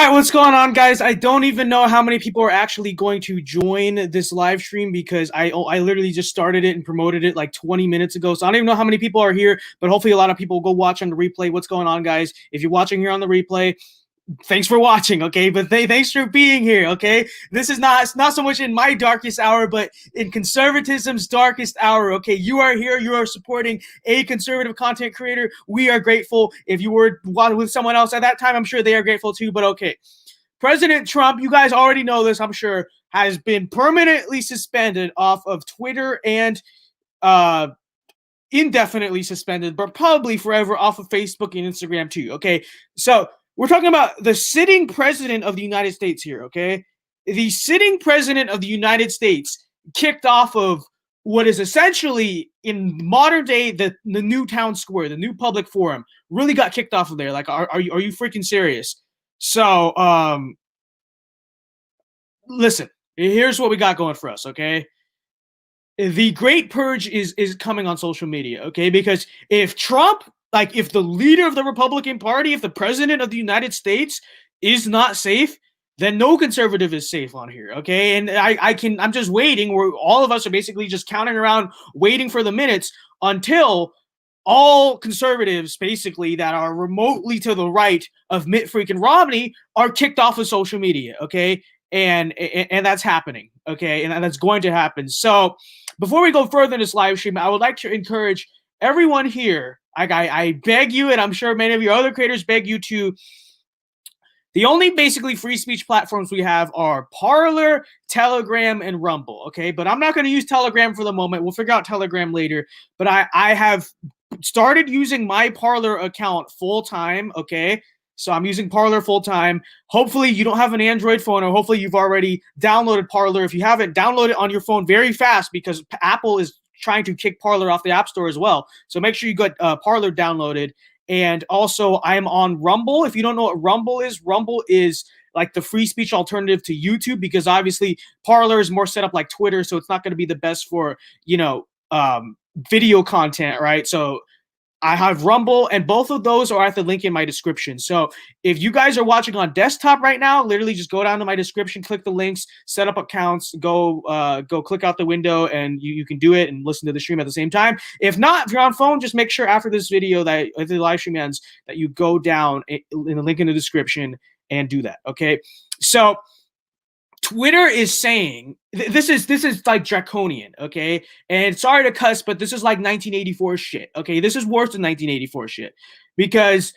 right, what's going on, guys? I don't even know how many people are actually going to join this live stream because I literally just started it and promoted it like 20 minutes ago. So I don't even know how many people are here, but hopefully a lot of people will go watch on the replay. What's going on, guys? If you're watching here on the replay, thanks for watching, okay? But thanks for being here, okay? This is not so much in my darkest hour, but in conservatism's darkest hour, okay? You are here, you are supporting a conservative content creator. We are grateful. If you were with someone else at that time, I'm sure they are grateful too, but okay. President Trump, you guys already know this, I'm sure, has been permanently suspended off of Twitter and indefinitely suspended, but probably forever off of Facebook and Instagram too, okay? So we're talking about the sitting president of the United States here, okay? The sitting president of the United States kicked off of what is essentially, in modern day, the new town square, the new public forum, really got kicked off of there. Like, are you freaking serious? So, listen, here's what we got going for us, okay? The Great Purge is coming on social media, okay? Because if Trump, like if the leader of the Republican Party, if the president of the United States is not safe, then no conservative is safe on here, okay? And I'm just waiting, where all of us are basically just counting around, waiting for the minutes until all conservatives, basically, that are remotely to the right of Mitt freaking Romney are kicked off of social media, okay? And that's happening, okay? And that's going to happen. So before we go further in this live stream, I would like to encourage everyone here. I beg you, and I'm sure many of your other creators beg you to. The only basically free speech platforms we have are Parler, Telegram, and Rumble, okay? But I'm not going to use Telegram for the moment. We'll figure out Telegram later. But I have started using my Parler account full-time, okay? So I'm using Parler full-time. Hopefully you don't have an Android phone, or hopefully you've already downloaded Parler. If you haven't, download it on your phone very fast, because Apple is trying to kick Parler off the App Store as well. So make sure you get Parler downloaded. And also, I'm on Rumble. If you don't know what Rumble is like the free speech alternative to YouTube, because obviously Parler is more set up like Twitter, so it's not going to be the best for, video content, right? So I have Rumble, and both of those are at the link in my description. So if you guys are watching on desktop right now, literally just go down to my description, click the links, set up accounts, go click out the window, and you can do it and listen to the stream at the same time. If not, if you're on phone, just make sure after this video, that if the live stream ends, that you go down in the link in the description and do that, okay? So Twitter is saying this is like draconian, okay? And sorry to cuss, but this is like 1984 shit, okay? This is worse than 1984 shit, because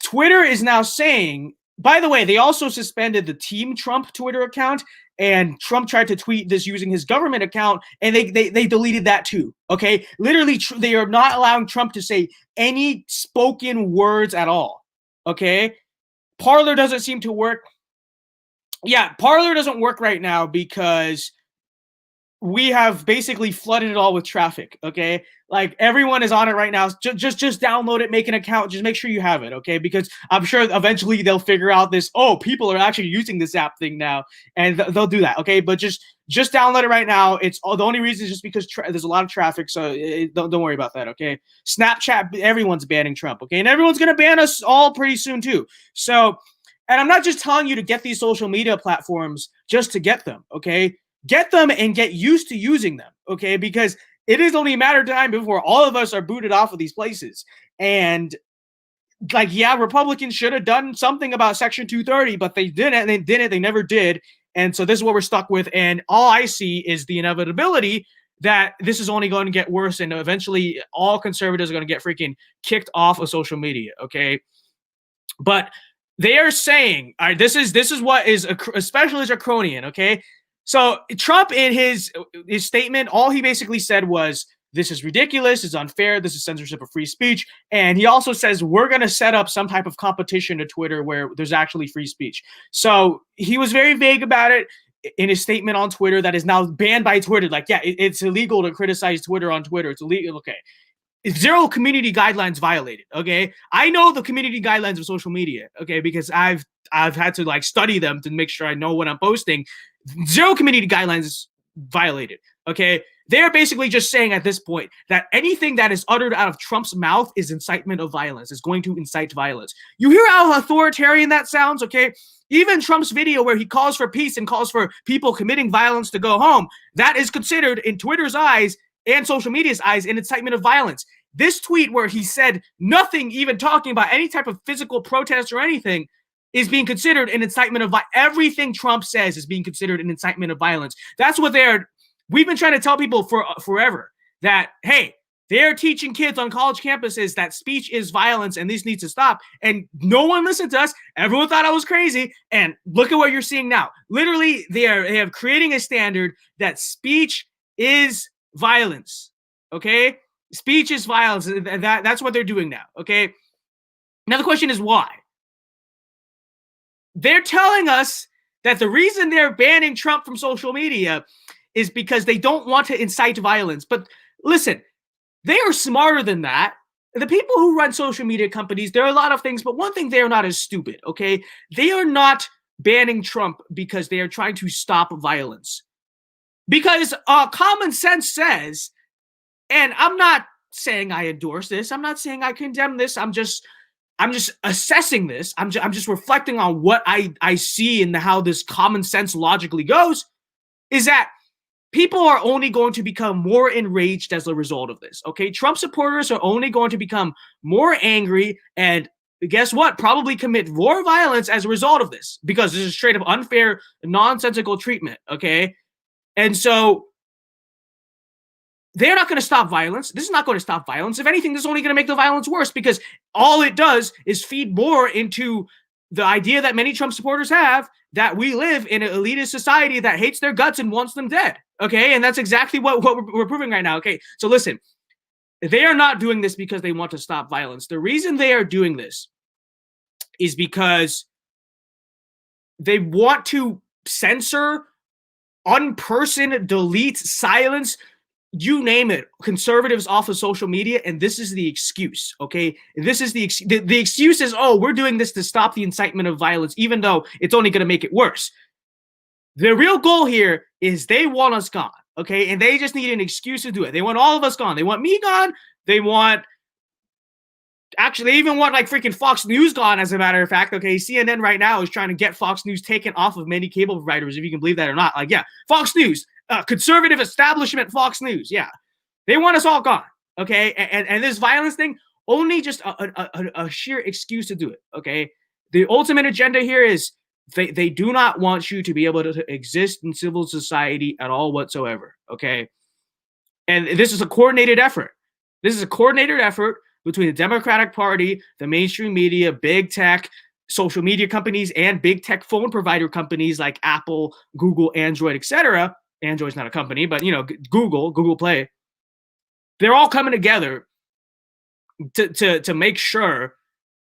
Twitter is now saying, by the way, they also suspended the Team Trump Twitter account, and Trump tried to tweet this using his government account, and they deleted that too, okay? Literally, they are not allowing Trump to say any spoken words at all, okay? Parler doesn't seem to work. Yeah, Parler doesn't work right now because we have basically flooded it all with traffic, okay? Like, everyone is on it right now. Just download it, make an account, just make sure you have it, okay? Because I'm sure eventually they'll figure out this, oh, people are actually using this app thing now, and they'll do that, okay? But just download it right now. It's the only reason is just because there's a lot of traffic, so don't worry about that, okay? Snapchat, everyone's banning Trump, okay? And everyone's going to ban us all pretty soon too. So, and I'm not just telling you to get these social media platforms just to get them, okay? Get them and get used to using them, okay? Because it is only a matter of time before all of us are booted off of these places. And, like, yeah, Republicans should have done something about Section 230, but they didn't. They never did. And so this is what we're stuck with. And all I see is the inevitability that this is only going to get worse, and eventually all conservatives are going to get freaking kicked off of social media, okay? But they are saying, all right, this is what is especially draconian, okay? So Trump, in his statement, all he basically said was, this is ridiculous, it's unfair, this is censorship of free speech. And he also says, we're going to set up some type of competition to Twitter where there's actually free speech. So he was very vague about it in his statement on Twitter that is now banned by Twitter. Like, yeah, it's illegal to criticize Twitter on Twitter. It's illegal, okay. Zero community guidelines violated, okay? I know the community guidelines of social media, okay, because I've had to like study them to make sure I know what I'm posting. Zero community guidelines violated, okay? They're basically just saying at this point that anything that is uttered out of Trump's mouth is incitement of violence, is going to incite violence. You hear how authoritarian that sounds, okay? Even Trump's video where he calls for peace and calls for people committing violence to go home, that is considered in Twitter's eyes and social media's eyes an incitement of violence. This tweet where he said nothing, even talking about any type of physical protest or anything, is being considered an incitement of violence. Everything Trump says is being considered an incitement of violence. That's what we've been trying to tell people for forever that, hey, they're teaching kids on college campuses that speech is violence and this needs to stop. And no one listened to us. Everyone thought I was crazy. And look at what you're seeing now. Literally, they have creating a standard that speech is violence. Okay? Speech is violence. That's what they're doing now. Okay? Now the question is why? They're telling us that the reason they're banning Trump from social media is because they don't want to incite violence. But listen, they are smarter than that. The people who run social media companies, there are a lot of things, but one thing, they are not as stupid, okay? They are not banning Trump because they are trying to stop violence. Because common sense says, and I'm not saying I endorse this, I'm not saying I condemn this, I'm just assessing this, I'm just reflecting on what I see and how this common sense logically goes, is that people are only going to become more enraged as a result of this, okay? Trump supporters are only going to become more angry and guess what? Probably commit more violence as a result of this because this is straight up unfair, nonsensical treatment, okay? And so they're not going to stop violence. This is not going to stop violence. If anything, this is only going to make the violence worse because all it does is feed more into the idea that many Trump supporters have that we live in an elitist society that hates their guts and wants them dead. Okay. And that's exactly what we're proving right now. Okay. So listen, they are not doing this because they want to stop violence. The reason they are doing this is because they want to censor, unperson, delete, silence, you name it, conservatives off of social media, and this is the excuse, okay? This is the excuse is, oh, we're doing this to stop the incitement of violence, even though it's only going to make it worse. The real goal here is they want us gone, okay? And they just need an excuse to do it. They want all of us gone. They want me gone. They want, actually, they even want like freaking Fox News gone, as a matter of fact, okay? CNN right now is trying to get Fox News taken off of many cable providers, if you can believe that or not. Like, yeah, Fox News, conservative establishment Fox News, yeah. They want us all gone, okay? And this violence thing, only just a sheer excuse to do it, okay? The ultimate agenda here is they do not want you to be able to exist in civil society at all whatsoever, okay? And this is a coordinated effort. This is a coordinated effort between the Democratic Party, the mainstream media, big tech, social media companies, and big tech phone provider companies like Apple, Google, Android, etc. Android's not a company, but you know, Google Play. They're all coming together to make sure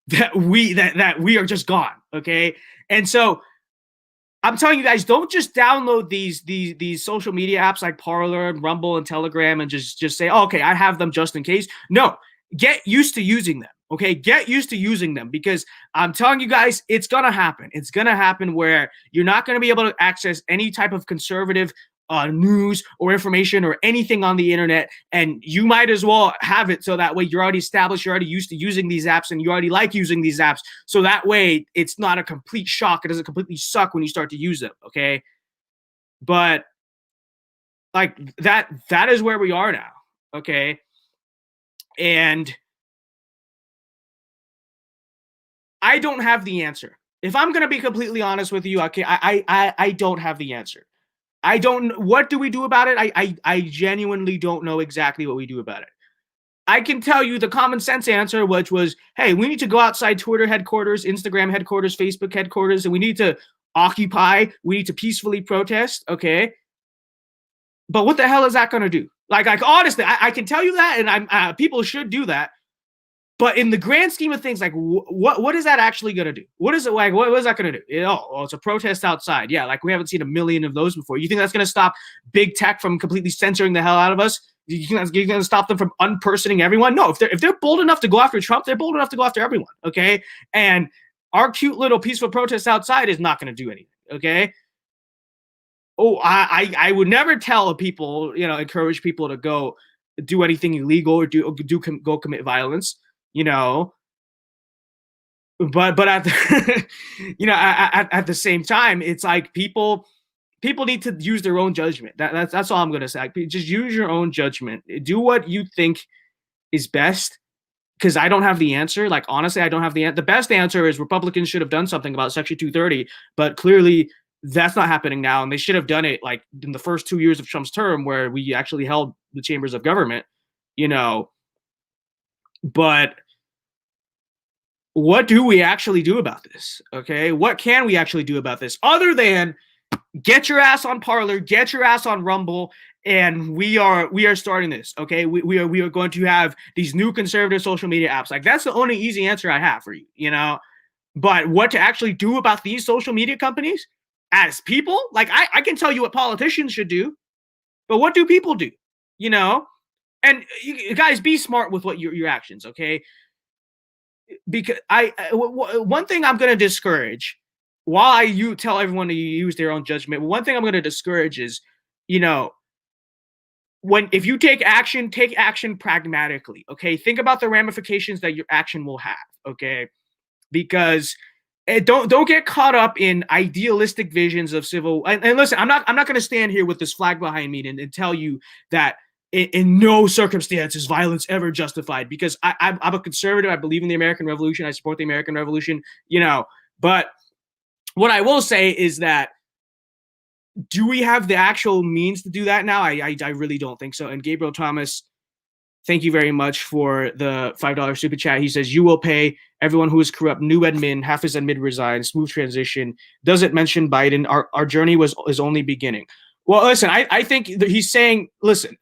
that we are just gone, okay? And so I'm telling you guys, don't just download these social media apps like Parler and Rumble and Telegram and just say, oh, okay, I have them just in case. No, get used to using them. Okay, get used to using them because I'm telling you guys, it's going to happen. It's going to happen where you're not going to be able to access any type of conservative news or information or anything on the internet, and you might as well have it so that way you're already established, you're already used to using these apps, and you already like using these apps, so that way it's not a complete shock. It doesn't completely suck when you start to use them, okay? But like that is where we are now, okay? And I don't have the answer. If I'm going to be completely honest with you, okay, I don't have the answer. I don't. What do we do about it? I genuinely don't know exactly what we do about it. I can tell you the common sense answer, which was, hey, we need to go outside Twitter headquarters, Instagram headquarters, Facebook headquarters, and we need to occupy. We need to peacefully protest, okay? But what the hell is that going to do? Like honestly, I can tell you that, and people should do that. But in the grand scheme of things, like what is that actually going to do? What is it like? What is that going to do? Oh, it's a protest outside. Yeah, like we haven't seen a million of those before. You think that's going to stop big tech from completely censoring the hell out of us? You think that's going to stop them from unpersoning everyone? No, if they're bold enough to go after Trump, they're bold enough to go after everyone. Okay, and our cute little peaceful protest outside is not going to do anything. Okay, oh, I would never tell people, encourage people to go do anything illegal or go commit violence, you know. But at the, at the same time, it's like people need to use their own judgment. That's all I'm gonna say. Like, just use your own judgment. Do what you think is best. Because I don't have the answer. Like, honestly, I don't have the answer. The best answer is Republicans should have done something about Section 230, but clearly that's not happening now, and they should have done it like in the first 2 years of Trump's term, where we actually held the chambers of government, you know. But what do we actually do about this? Okay, what can we actually do about this other than get your ass on Parler, get your ass on Rumble, and we are starting this. Okay, we are going to have these new conservative social media apps. Like, that's the only easy answer I have for you, But what to actually do about these social media companies as people? Like, I can tell you what politicians should do, but what do people do? And you guys, be smart with what your actions, okay? Because one thing I'm going to discourage, while you tell everyone to use their own judgment, one thing I'm going to discourage is, if you take action pragmatically. Okay, think about the ramifications that your action will have. Okay, because don't get caught up in idealistic visions of civil. And listen, I'm not going to stand here with this flag behind me and tell you that in no circumstance is violence ever justified, because I'm a conservative. I believe in the American Revolution. I support the American Revolution. But what I will say is that, do we have the actual means to do that now? I really don't think so. And Gabriel Thomas, thank you very much for the $5 super chat. He says, you will pay everyone who is corrupt, new admin, half his admin resign, smooth transition. Doesn't mention Biden. Our journey is only beginning. Well, listen, I think he's saying, listen,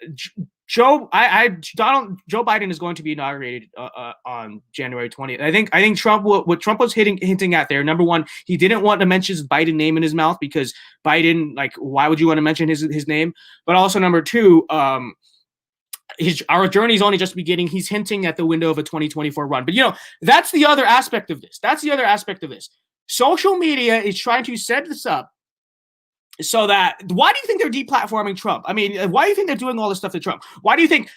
Joe Biden is going to be inaugurated on January 20th. I think Trump, what Trump was hinting at there, number one, he didn't want to mention his Biden name in his mouth, because Biden, like, why would you want to mention his name? But also, number two, our journey is only just beginning. He's hinting at the window of a 2024 run. But that's the other aspect of this. Social media is trying to set this up so that, why do you think they're deplatforming Trump? I mean, why do you think they're doing all this stuff to Trump? Why do you think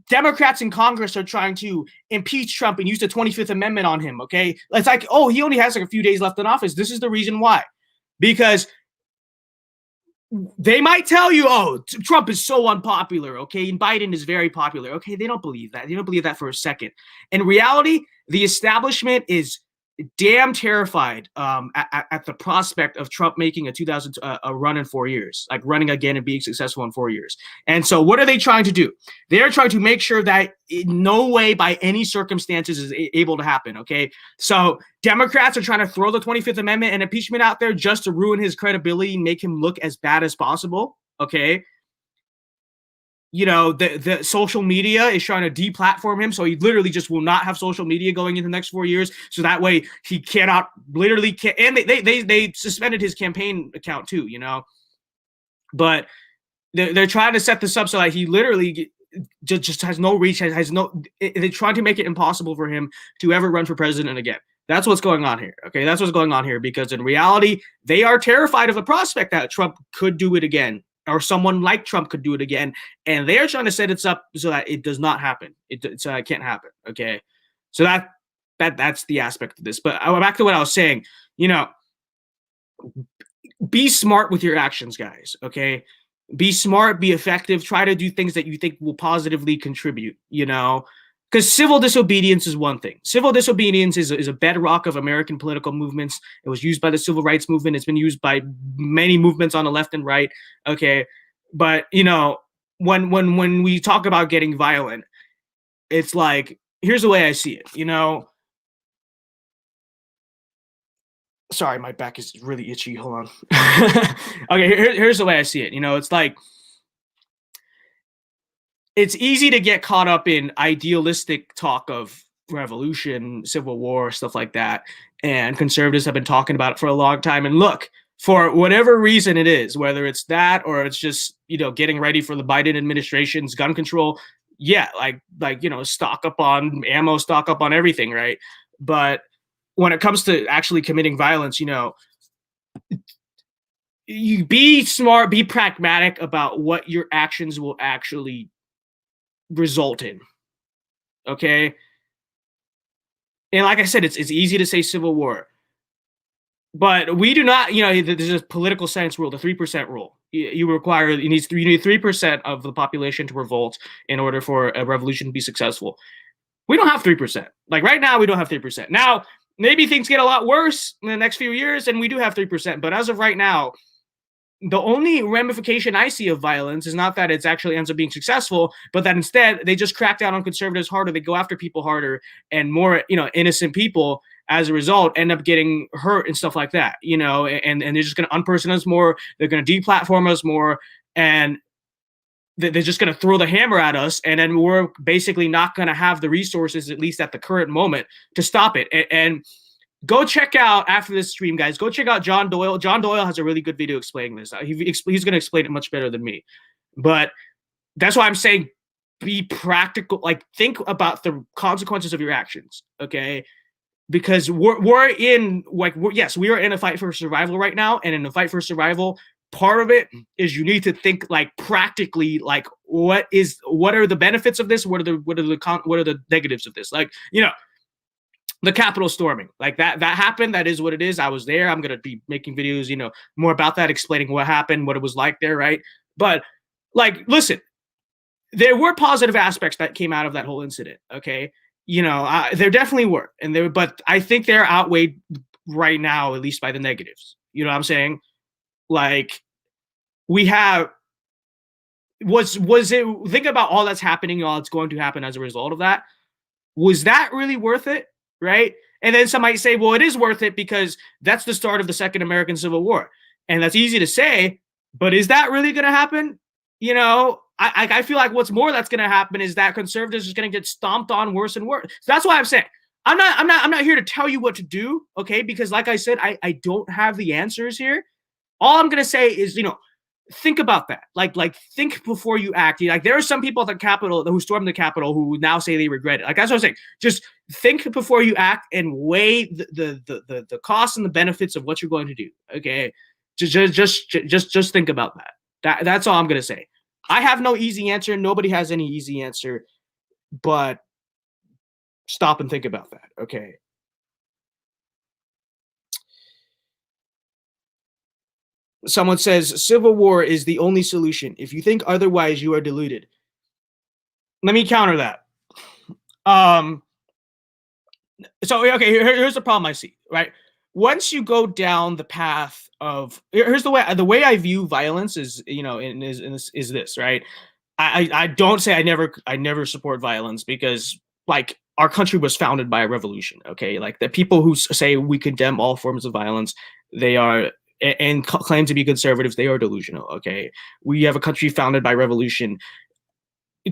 Democrats in Congress are trying to impeach Trump and use the 25th Amendment on him? Okay, it's like, oh, he only has like a few days left in office. This is the reason why. Because they might tell you, oh, Trump is so unpopular, okay, and Biden is very popular. Okay, they don't believe that. They don't believe that for a second. In reality, the establishment is damn terrified at the prospect of Trump making a run in 4 years, like running again and being successful in 4 years. And so what are they trying to do? They're trying to make sure that in no way, by any circumstances, is able to happen. Okay, so Democrats are trying to throw the 25th Amendment and impeachment out there just to ruin his credibility and make him look as bad as possible. Okay, the social media is trying to deplatform him, so he literally just will not have social media going into the next 4 years. So that way he cannot, literally can't. And they suspended his campaign account too, But they're trying to set this up so that he literally just has no reach. Has no. They're trying to make it impossible for him to ever run for president again. That's what's going on here. Okay, that's what's going on here, because in reality, they are terrified of the prospect that Trump could do it again, or someone like Trump could do it again, and they're trying to set it up so that it does not happen. It can't happen. Okay, so that's the aspect of this. But back to what I was saying. Be smart with your actions, guys. Okay, be smart, be effective. Try to do things that you think will positively contribute. Because civil disobedience is one thing. Civil disobedience is a bedrock of American political movements. It was used by the civil rights movement. It's been used by many movements on the left and right. Okay, but when we talk about getting violent, it's like, here's the way I see it. Sorry, my back is really itchy. Hold on. Okay, here's the way I see it. It's like, it's easy to get caught up in idealistic talk of revolution, civil war, stuff like that. And conservatives have been talking about it for a long time. And look, for whatever reason it is, whether it's that or it's just, getting ready for the Biden administration's gun control. Yeah, like, stock up on ammo, stock up on everything, right? But when it comes to actually committing violence, you be smart, be pragmatic about what your actions will actually result in. Okay. And like I said, it's easy to say civil war, but we do not, there's a political science rule, the 3% rule. You need 3% of the population to revolt in order for a revolution to be successful. We don't have 3%. Like right now, we don't have 3%. Now, maybe things get a lot worse in the next few years, and we do have 3%. But as of right now, the only ramification I see of violence is not that it actually ends up being successful, but that instead they just crack down on conservatives harder. They go after people harder, and more, innocent people as a result end up getting hurt and stuff like that, and they're just going to unperson us more. They're going to deplatform us more, and they're just going to throw the hammer at us, and then we're basically not going to have the resources, at least at the current moment, to stop it. And go check out, after this stream, guys, go check out John Doyle. John Doyle has a really good video explaining this. He's going to explain it much better than me. But that's why I'm saying be practical. Like, think about the consequences of your actions, okay? Because we're in, like, yes, we are in a fight for survival right now. And in a fight for survival, part of it is you need to think, like, practically, like, what are the benefits of this? What are the negatives of this? Like, the Capitol storming, like that happened. That is what it is. I was there. I'm going to be making videos, more about that, explaining what happened, what it was like there. Right. But, like, listen, there were positive aspects that came out of that whole incident. Okay. There definitely were. But I think they're outweighed right now, at least by the negatives. You know what I'm saying? Like, we have, was it, think about all that's happening, all that's going to happen as a result of that. Was that really worth it? Right? And then some might say, well, it is worth it because that's the start of the Second American Civil War. And that's easy to say, but is that really going to happen? I feel like what's more that's going to happen is that conservatives are going to get stomped on worse and worse. So that's why I'm saying I'm not here to tell you what to do, okay? Because like I said, I don't have the answers here. All I'm going to say is, think about that. Like think before you act. Like, there are some people at the Capitol who stormed the Capitol who now say they regret it. Like, that's what I'm saying. Just think before you act and weigh the costs and the benefits of what you're going to do. Okay, just think about that. That's all I'm gonna say. I have no easy answer. Nobody has any easy answer. But stop and think about that. Okay. Someone says civil war is the only solution. If you think otherwise, you are deluded. Let me counter that. So, okay, here's the problem I see, right? Once you go down the path of, here's the way I view violence is, is this, right? I don't say I never support violence, because, like, our country was founded by a revolution. Okay, like, the people who say we condemn all forms of violence, they are, and claim to be conservatives, they are delusional. Okay, we have a country founded by revolution.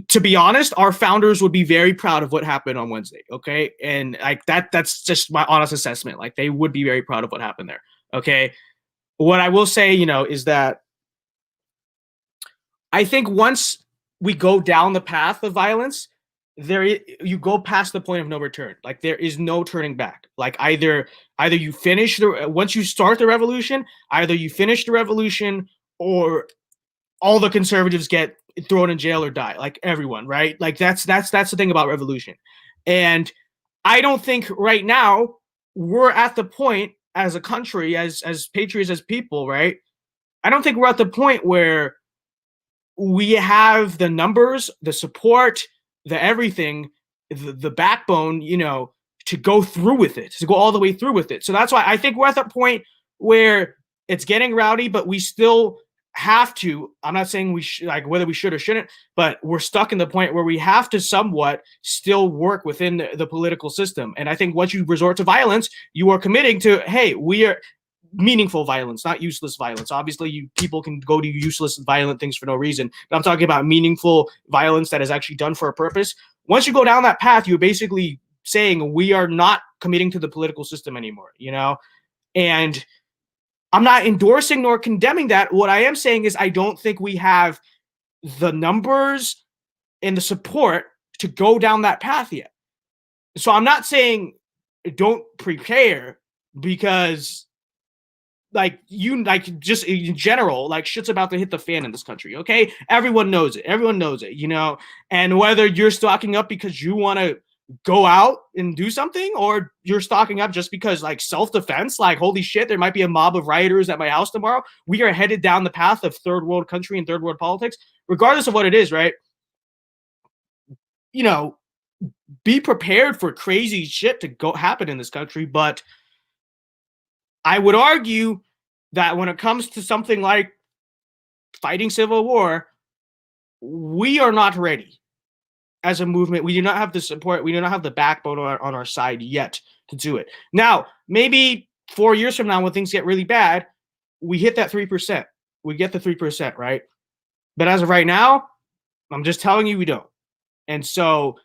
To be honest, our founders would be very proud of what happened on Wednesday. Okay, and like that's just my honest assessment. Like, they would be very proud of what happened there. Okay, what I will say, is that I think once we go down the path of violence, you go past the point of no return. Like, there is no turning back. Like, either you finish once you start the revolution, either you finish the revolution, or all the conservatives get thrown in jail or die. Like, everyone, right? Like, that's the thing about revolution. And I don't think right now we're at the point as a country, as patriots, as people, right? I don't think we're at the point where we have the numbers, the support, the everything, the backbone, to go through with it, to go all the way through with it. So that's why I think we're at the point where it's getting rowdy, but we still have to, I'm not saying we should, like, whether we should or shouldn't, but we're stuck in the point where we have to somewhat still work within the political system. And I think once you resort to violence, you are committing to, hey, we are meaningful violence, not useless violence. Obviously, people can go to useless violent things for no reason, but I'm talking about meaningful violence that is actually done for a purpose. Once you go down that path, you're basically saying we are not committing to the political system anymore, and I'm not endorsing nor condemning that. What I am saying is I don't think we have the numbers and the support to go down that path yet. So I'm not saying don't prepare, because just in general, like shit's about to hit the fan in this country. Okay, everyone knows it. Everyone knows it. And whether you're stocking up because you want to go out and do something, or you're stocking up just because like self-defense, like holy shit, there might be a mob of rioters at my house tomorrow. We are headed down the path of third world country and third world politics. Regardless of what it is, right? Be prepared for crazy shit to go happen in this country. But I would argue that when it comes to something like fighting civil war, we are not ready as a movement. We do not have the support. We do not have the backbone on our side yet to do it. Now, maybe 4 years from now, when things get really bad, we hit that 3%. We get the 3%, right? But as of right now, I'm just telling you, we don't. And so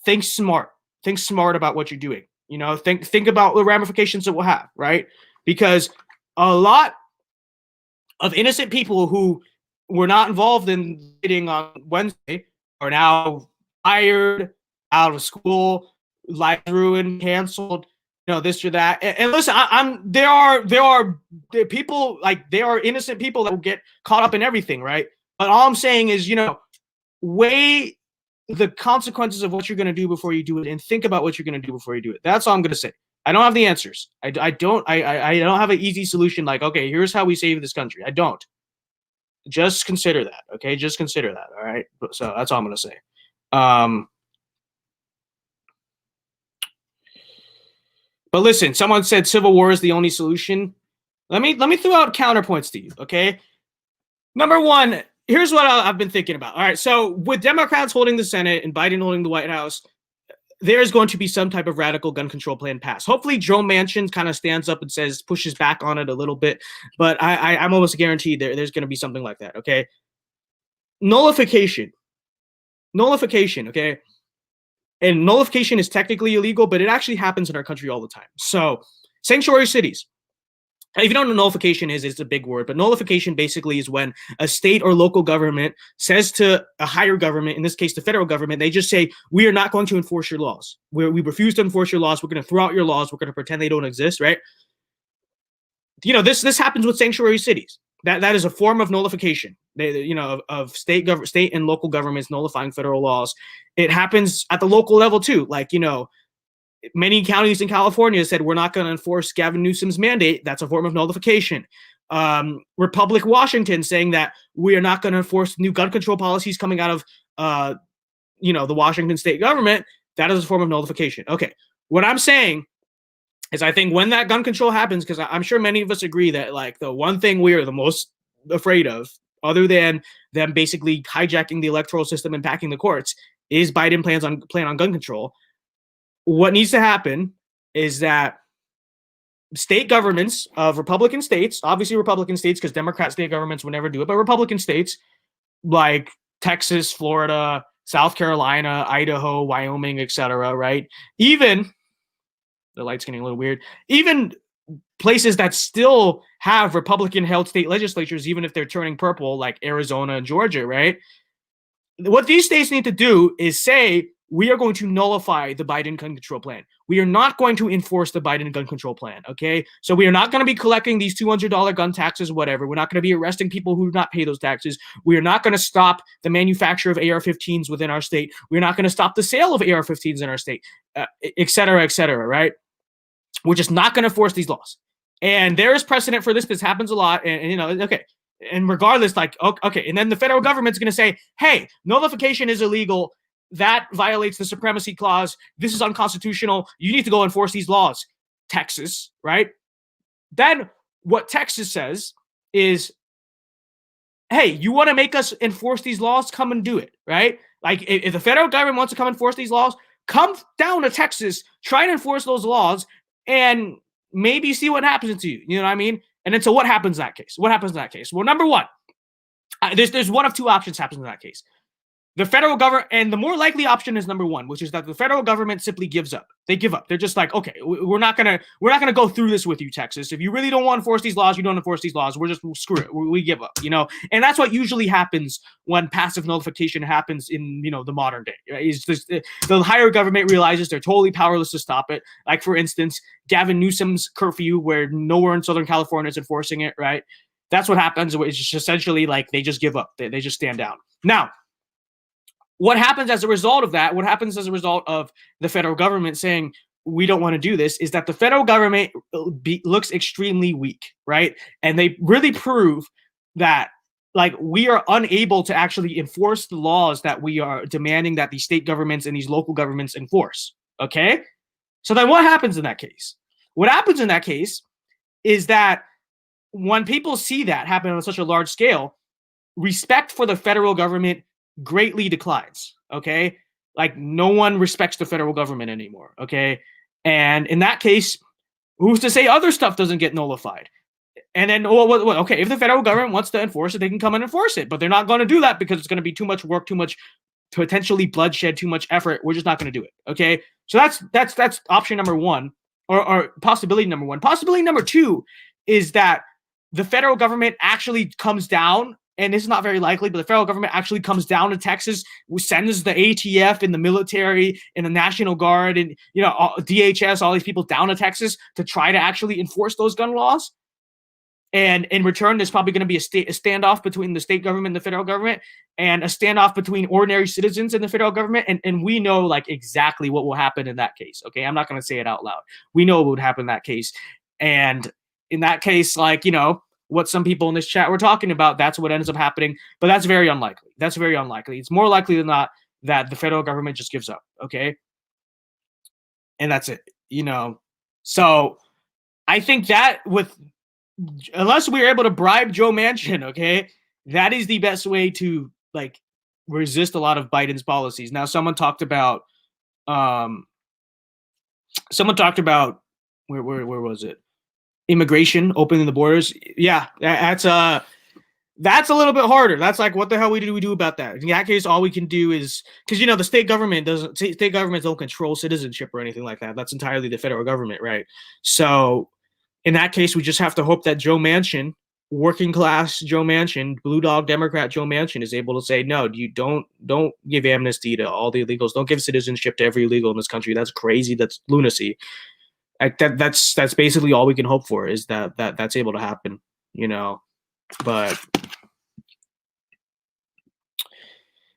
think smart. Think smart about what you're doing. Think about the ramifications it will have, right? Because a lot of innocent people who were not involved in meeting on Wednesday are now fired, out of school, life ruined, canceled, this or that. And listen, there are people, like, there are innocent people that will get caught up in everything, right? But all I'm saying is, weigh the consequences of what you're going to do before you do it, and think about what you're going to do before you do it. That's all I'm going to say. I don't have the answers. I don't have an easy solution like, okay, here's how we save this country. I don't. Just consider that, okay? Just consider that, all right? So that's all I'm going to say. But listen, someone said civil war is the only solution. Let me throw out counterpoints to you, okay? Number one, here's what I've been thinking about. All right, so with Democrats holding the Senate and Biden holding the White House, there's going to be some type of radical gun control plan passed. Hopefully, Joe Manchin kind of stands up and pushes back on it a little bit. But I'm almost guaranteed there's going to be something like that, okay? Nullification, okay? And nullification is technically illegal, but it actually happens in our country all the time. So, sanctuary cities. If you don't know what nullification is, it's a big word, but nullification basically is when a state or local government says to a higher government, in this case, the federal government, they just say, we are not going to enforce your laws. We refuse to enforce your laws. We're going to throw out your laws. We're going to pretend they don't exist, right? This happens with sanctuary cities. That is a form of nullification, of state and local governments nullifying federal laws. It happens at the local level too. Like, many counties in California said, we're not going to enforce Gavin Newsom's mandate. That's a form of nullification. Republic Washington saying that we are not going to enforce new gun control policies coming out of, the Washington state government. That is a form of nullification. Okay. What I'm saying is I think when that gun control happens, because I'm sure many of us agree that, like, the one thing we are the most afraid of, other than them basically hijacking the electoral system and packing the courts, is Biden plan on gun control. What needs to happen is that state governments of Republican states, obviously Republican states, because Democrat state governments would never do it, but Republican states like Texas, Florida, South Carolina, Idaho, Wyoming, etc., right? Even, the light's getting a little weird, even places that still have Republican-held state legislatures, even if they're turning purple, like Arizona and Georgia, right? What these states need to do is say, we are going to nullify the Biden gun control plan. We are not going to enforce the Biden gun control plan, okay? So we are not going to be collecting these $200 gun taxes, whatever. We're not going to be arresting people who do not pay those taxes. We are not going to stop the manufacture of AR-15s within our state. We're not going to stop the sale of AR-15s in our state, et cetera, right? We're just not going to enforce these laws. And there is precedent for this. This happens a lot. And okay. And regardless, like, okay. And then the federal government's going to say, hey, nullification is illegal. That violates the supremacy clause. This is unconstitutional. You need to go enforce these laws. Texas, right? Then what Texas says is, hey, you want to make us enforce these laws? Come and do it, right? Like, if the federal government wants to come enforce these laws, come down to Texas, try to enforce those laws, and maybe see what happens to you. You know what I mean? And then so what happens in that case? What happens in that case? Well, number one, there's one of two options happens in that case. The federal government, and the more likely option is number one, which is that the federal government simply gives up. They give up. They're just like, okay, we're not gonna go through this with you, Texas. If you really don't want to enforce these laws, you don't enforce these laws. We're just screw it. We give up, And that's what usually happens when passive nullification happens in the modern day. Right? Is this, the higher government realizes they're totally powerless to stop it. Like for instance, Gavin Newsom's curfew, where nowhere in Southern California is enforcing it. Right? That's what happens. It's just essentially like they just give up. They just stand down. Now, what happens as a result of that, what happens as a result of the federal government saying, we don't want to do this, is that the federal government looks extremely weak, right? And they really prove that like we are unable to actually enforce the laws that we are demanding that these state governments and these local governments enforce, okay? So then what happens in that case? What happens in that case is that when people see that happen on such a large scale, respect for the federal government greatly declines, okay? Like no one respects the federal government anymore, okay? And in that case, who's to say other stuff doesn't get nullified? And then, okay, if the federal government wants to enforce it, they can come and enforce it, but they're not going to do that because it's going to be too much work, too much potentially bloodshed, too much effort. We're just not going to do it, okay? So that's option number one, or possibility number one. Possibility number two is that the federal government actually comes down, and this is not very likely, but the federal government actually comes down to Texas, sends the ATF and the military and the National Guard and DHS, all these people down to Texas to try to actually enforce those gun laws. And in return, there's probably going to be a standoff between the state government and the federal government, and a standoff between ordinary citizens and the federal government. And we know like exactly what will happen in that case. Okay, I'm not going to say it out loud. We know what would happen in that case. And in that case, like, what some people in this chat were talking about, that's what ends up happening. But that's very unlikely. That's very unlikely. It's more likely than not that the federal government just gives up. Okay. And that's it. So I think that unless we're able to bribe Joe Manchin, okay, that is the best way to like resist a lot of Biden's policies. Now, someone talked about where was it? Immigration, opening the borders. Yeah, that's a little bit harder. That's like, what the hell do we do about that? In that case, all we can do is, because the state governments don't control citizenship or anything like that. That's entirely the federal government, right? So in that case, we just have to hope that Joe Manchin, working class Joe Manchin, blue dog Democrat Joe Manchin, is able to say, no, you don't give amnesty to all the illegals. Don't give citizenship to every illegal in this country. That's crazy. That's lunacy. That's basically all we can hope for, is that's able to happen, But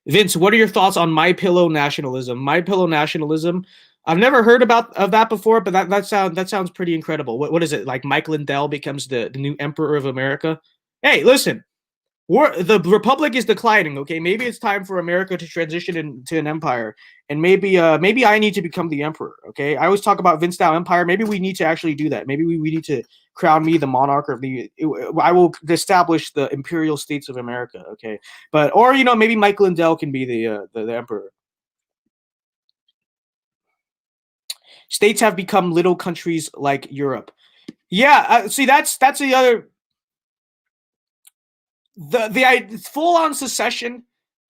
Vince, what are your thoughts on My Pillow nationalism? My Pillow nationalism. I've never heard of that before, but that sounds pretty incredible. What is it, like Mike Lindell becomes the new emperor of America? Hey, listen, the republic is declining. Okay, maybe it's time for America to transition into an empire, and maybe I need to become the emperor. Okay, I always talk about Vince Dow Empire. Maybe we need to actually do that. Maybe we need to crown me the monarch of I will establish the imperial states of America. Okay, or maybe Mike Lindell can be the emperor. States have become little countries like Europe. Yeah, see, that's the other. The full-on secession,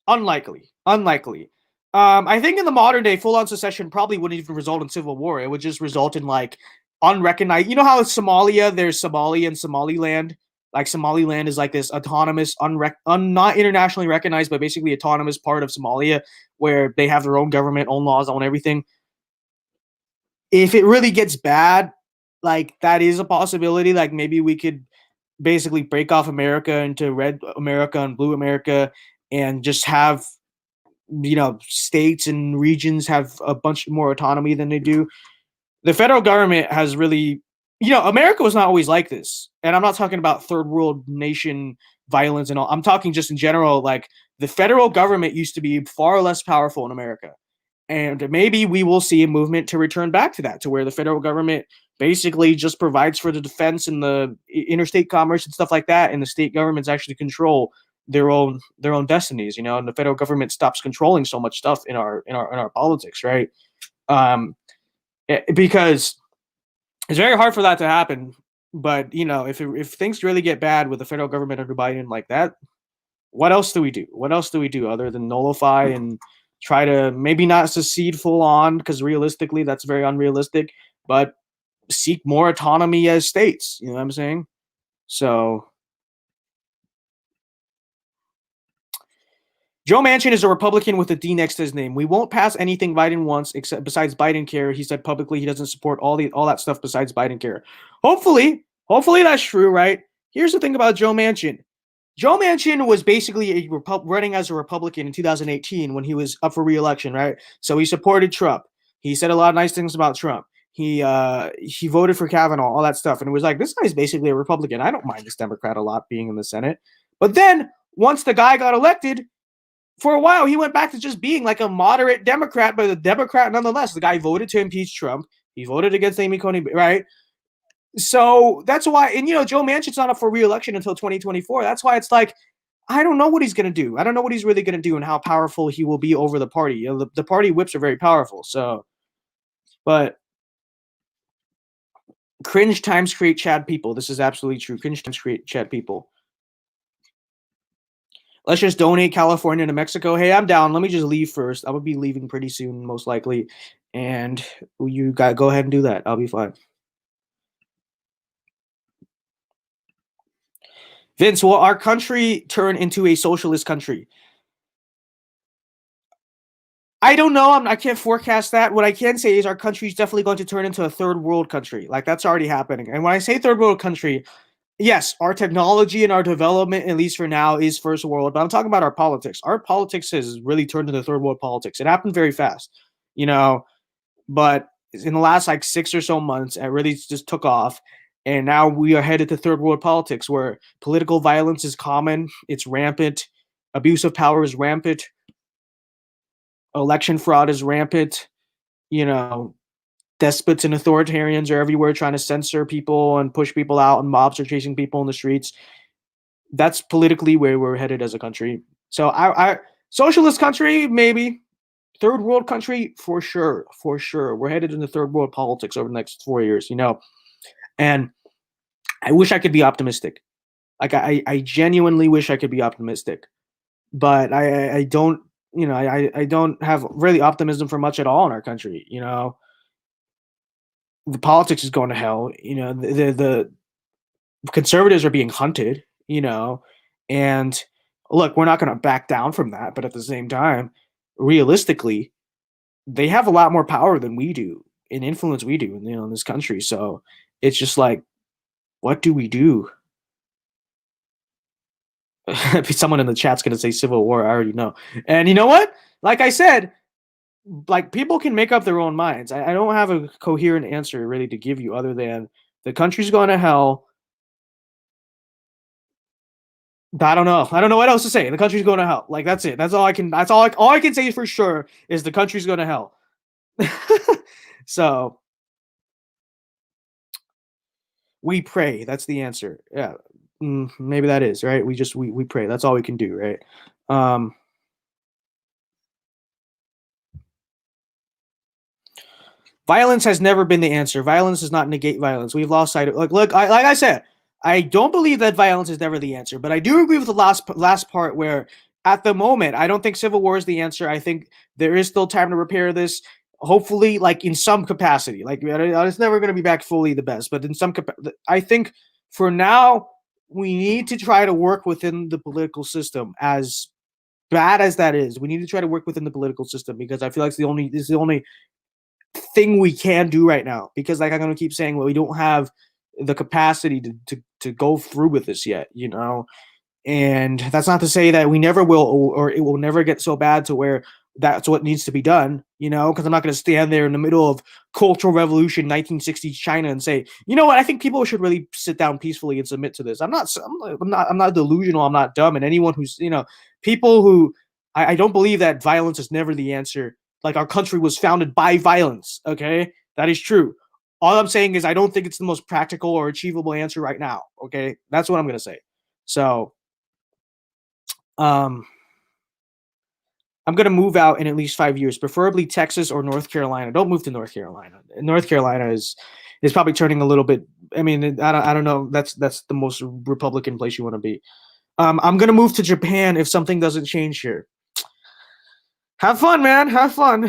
unlikely. I think in the modern day, full-on secession probably wouldn't even result in civil war. It would just result in like unrecognized. You know how in Somalia there's Somali and Somaliland. Like Somaliland is like this autonomous, not internationally recognized, but basically autonomous part of Somalia, where they have their own government, own laws, own everything. If it really gets bad, like that is a possibility. Like maybe we could basically break off America into red America and blue America, and just have states and regions have a bunch more autonomy than they do. The federal government has really, America was not always like this, and I'm not talking about third world nation violence and all. I'm talking just in general. Like the federal government used to be far less powerful in America, and maybe we will see a movement to return back to that, to where the federal government basically just provides for the defense and the interstate commerce and stuff like that, and the state governments actually control their own destinies, and the federal government stops controlling so much stuff in our politics, right? Because it's very hard for that to happen. But if things really get bad with the federal government under Biden like that, what else do we do? What else do we do other than nullify and try to maybe not secede full on, because realistically that's very unrealistic, but seek more autonomy as states. You know what I'm saying? So Joe Manchin is a Republican with a D next to his name. We won't pass anything Biden wants except besides Biden care. He said publicly he doesn't support all that stuff besides Biden care. Hopefully that's true, right? Here's the thing about Joe Manchin. Joe Manchin was basically running as a Republican in 2018 when he was up for re-election, right? So he supported Trump. He said a lot of nice things about Trump. He voted for Kavanaugh, all that stuff, and it was like, this guy's basically a Republican. I don't mind this Democrat a lot being in the Senate. But then once the guy got elected, for a while he went back to just being like a moderate Democrat, but a Democrat nonetheless. The guy voted to impeach Trump. He voted against Amy Coney, right? So that's why, and Joe Manchin's not up for re-election until 2024. That's why it's like, I don't know what he's going to do. I don't know what he's really going to do and how powerful he will be over the party. The party whips are very powerful. So, but cringe times create Chad people. This is absolutely true. Cringe times create Chad people. Let's just donate California to Mexico. Hey, I'm down. Let me just leave first. I will be leaving pretty soon, most likely. And you got go ahead and do that. I'll be fine. Vince, will our country turn into a socialist country? I don't know. I can't forecast that. What I can say is our country is definitely going to turn into a third world country. Like, that's already happening. And when I say third world country, yes, our technology and our development, at least for now, is first world. But I'm talking about our politics. Our politics has really turned into third world politics. It happened very fast, but in the last like 6 or so months, it really just took off. And now we are headed to third world politics where political violence is common. It's rampant. Abuse of power is rampant. Election fraud is rampant. Despots and authoritarians are everywhere trying to censor people and push people out, and mobs are chasing people in the streets. That's politically where we're headed as a country. So I socialist country, maybe. Third world country, for sure. For sure. We're headed into third world politics over the next 4 years, And I wish I could be optimistic. Like, I genuinely wish I could be optimistic. But I don't, I don't have really optimism for much at all in our country, The politics is going to hell, the conservatives are being hunted, and look, we're not going to back down from that. But at the same time, realistically, they have a lot more power than we do and influence we do, in this country. So it's just like, what do we do? Someone in the chat's going to say civil war. I already know. And you know what? Like I said, like, people can make up their own minds. I don't have a coherent answer really to give you other than the country's going to hell. I don't know. I don't know what else to say. The country's going to hell. Like, that's it. That's all I can. That's all. All I can say for sure is the country's going to hell. So we pray. That's the answer. Yeah, maybe that is right. We pray. That's all we can do, right? Violence has never been the answer. Violence does not negate violence. We've lost sight of. Like I said, I don't believe that violence is never the answer, but I do agree with the last part where, at the moment, I don't think civil war is the answer. I think there is still time to repair this. Hopefully, like, in some capacity. Like, it's never going to be back fully the best, but in some capacity, I think for now we need to try to work within the political system. As bad as that is, we need to try to work within the political system, because I feel like this is the only thing we can do right now, because, like, I'm going to keep saying, well, we don't have the capacity to go through with this yet, and that's not to say that we never will, or it will never get so bad to where that's what needs to be done, because I'm not going to stand there in the middle of Cultural Revolution 1960s China and say, you know what, I think people should really sit down peacefully and submit to this. I'm not delusional. I'm not dumb. And anyone who's, people who, I don't believe that violence is never the answer. Like, our country was founded by violence. Okay, that is true. All I'm saying is I don't think it's the most practical or achievable answer right now. Okay, that's what I'm gonna say. So, I'm gonna move out in at least 5 years, preferably Texas or North Carolina. Don't move to North Carolina. North Carolina is probably turning a little bit. I mean, I don't know. That's the most Republican place you want to be. I'm gonna move to Japan if something doesn't change here. Have fun, man. Have fun.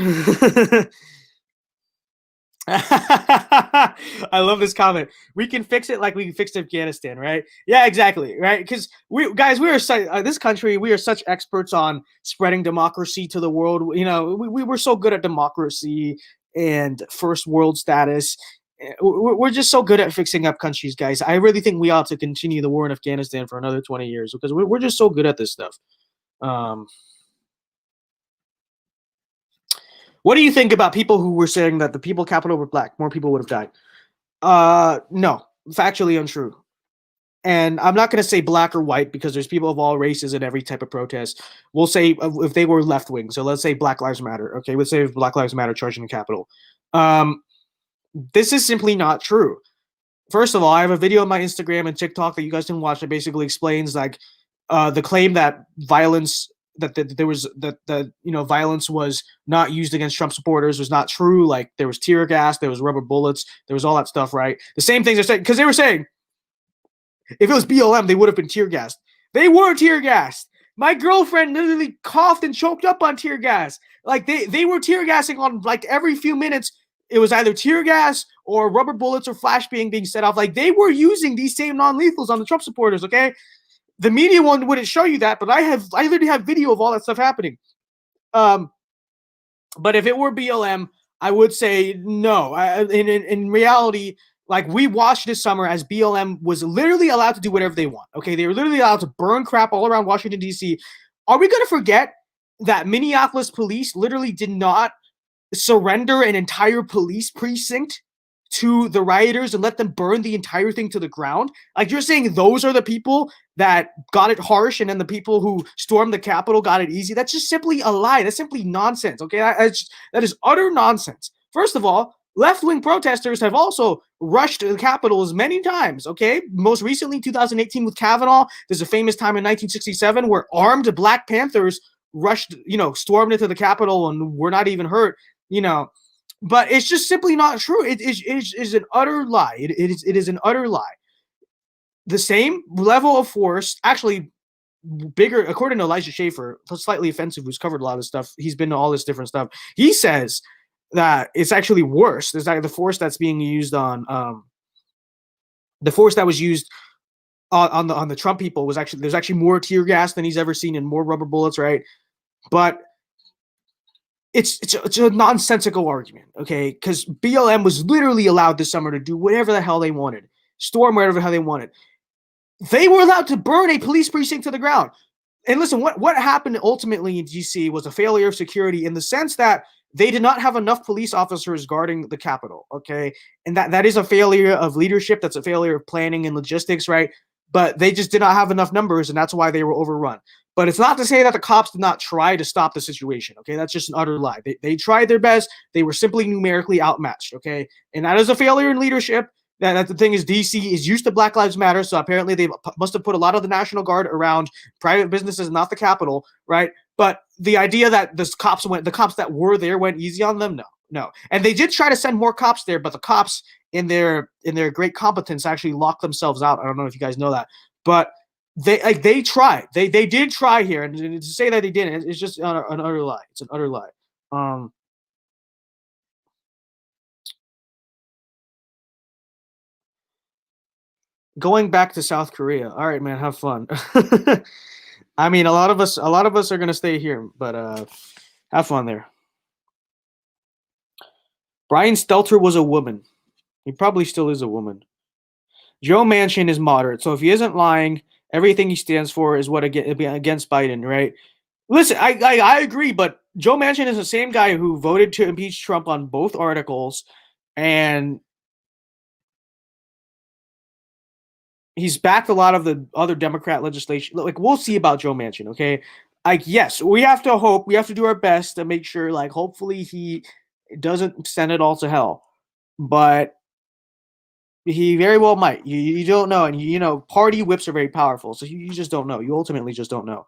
I love this comment. We can fix it like we fixed Afghanistan, right? Yeah, exactly, right? Because we are this country. We are such experts on spreading democracy to the world. You know, we were so good at democracy and first world status. We're just so good at fixing up countries, guys. I really think we ought to continue the war in Afghanistan for another 20 years because we're just so good at this stuff. Um, what do you think about people who were saying that the people capital were black? More people would have died. No, factually untrue. And I'm not going to say black or white because there's people of all races in every type of protest. We'll say if they were left wing. So let's say Black Lives Matter. Okay, let's say if Black Lives Matter charging the Capitol. This is simply not true. First of all, I have a video on my Instagram and TikTok that you guys can watch that basically explains like the claim that violence that there was that violence was not used against Trump supporters was not true. Like there was tear gas, there was rubber bullets, there was all that stuff, right? The same things they're saying because they were saying if it was BLM, they would have been tear gassed. They were tear gassed. My girlfriend literally coughed and choked up on tear gas. Like they were tear gassing on like every few minutes. It was either tear gas or rubber bullets or flashbang being set off. Like they were using these same non-lethals on the Trump supporters. Okay, the media one wouldn't show you that, but I literally have video of all that stuff happening. But if it were BLM, I would say no. In reality, like we watched this summer as BLM was literally allowed to do whatever they want. Okay, they were literally allowed to burn crap all around Washington D.C. Are we going to forget that Minneapolis police literally did not surrender an entire police precinct to the rioters and let them burn the entire thing to the ground? Like you're saying those are the people that got it harsh and then the people who stormed the Capitol got it easy? That's just simply a lie. That's simply nonsense, okay? That is utter nonsense. First of all, left-wing protesters have also rushed the Capitol many times, okay? Most recently, 2018 with Kavanaugh. There's a famous time in 1967 where armed Black Panthers rushed, stormed into the Capitol and were not even hurt, but it's just simply not true. It is an utter lie. It is an utter lie. The same level of force, actually bigger, according to Elijah Schaefer, slightly offensive, who's covered a lot of stuff. He's been to all this different stuff. He says that it's actually worse. There's like the force that's being used on the force that was used on the Trump people was actually there's actually more tear gas than he's ever seen and more rubber bullets, right? But it's a nonsensical argument, okay? Because BLM was literally allowed this summer to do whatever the hell they wanted, storm wherever the hell they wanted. They were allowed to burn a police precinct to the ground. And listen, what happened ultimately in DC was a failure of security in the sense that they did not have enough police officers guarding the Capitol, okay? And that is a failure of leadership. That's a failure of planning and logistics, right? But they just did not have enough numbers, and that's why they were overrun. But it's not to say that the cops did not try to stop the situation, okay? That's just an utter lie. They tried their best. They were simply numerically outmatched, okay? And that is a failure in leadership. That the thing is, DC is used to Black Lives Matter, so apparently they must have put a lot of the National Guard around private businesses, not the Capitol, right? But the idea that the cops that were there went easy on them, no. And they did try to send more cops there, but the cops, in their great competence, actually locked themselves out. I don't know if you guys know that, but they tried. They did try here, and to say that they didn't, it's just an utter lie. It's an utter lie. Going back to South Korea. All right, man, have fun. I mean, a lot of us are gonna stay here, but have fun there. Brian Stelter was a woman. He probably still is a woman. Joe Manchin is moderate, so if he isn't lying, everything he stands for is what against Biden, right? Listen, I agree, but Joe Manchin is the same guy who voted to impeach Trump on both articles, and he's backed a lot of the other Democrat legislation. Like, we'll see about Joe Manchin, okay? Like, yes, we have to hope, we have to do our best to make sure, like, hopefully he doesn't send it all to hell. But he very well might. You don't know, and party whips are very powerful, so you just don't know. You ultimately just don't know.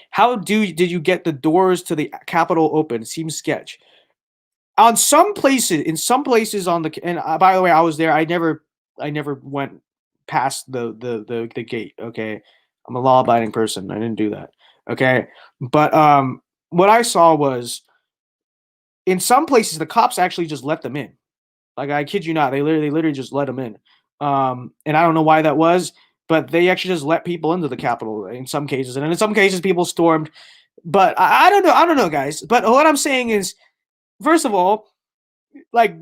How did you get the doors to the Capitol open? Seems sketch. In some places on the, and by the way, I was there. I never went past the gate. Okay, I'm a law-abiding person. I didn't do that. Okay, but what I saw was in some places the cops actually just let them in. Like I kid you not, they literally just let them in. And I don't know why that was, but they actually just let people into the Capitol in some cases, and in some cases people stormed. But I don't know, guys. But what I'm saying is, first of all, like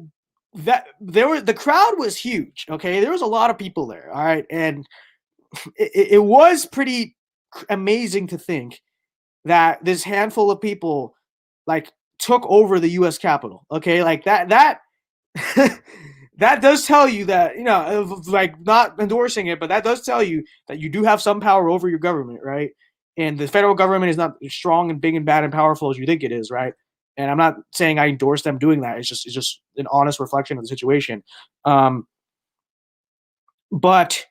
that the crowd was huge. Okay, there was a lot of people there. All right, and it was pretty amazing to think that this handful of people like took over the U.S. Capitol. Okay, like that that does tell you that, like, not endorsing it, but that does tell you that you do have some power over your government, right? And the federal government is not as strong and big and bad and powerful as you think it is, right? And I'm not saying I endorse them doing that. It's just an honest reflection of the situation. But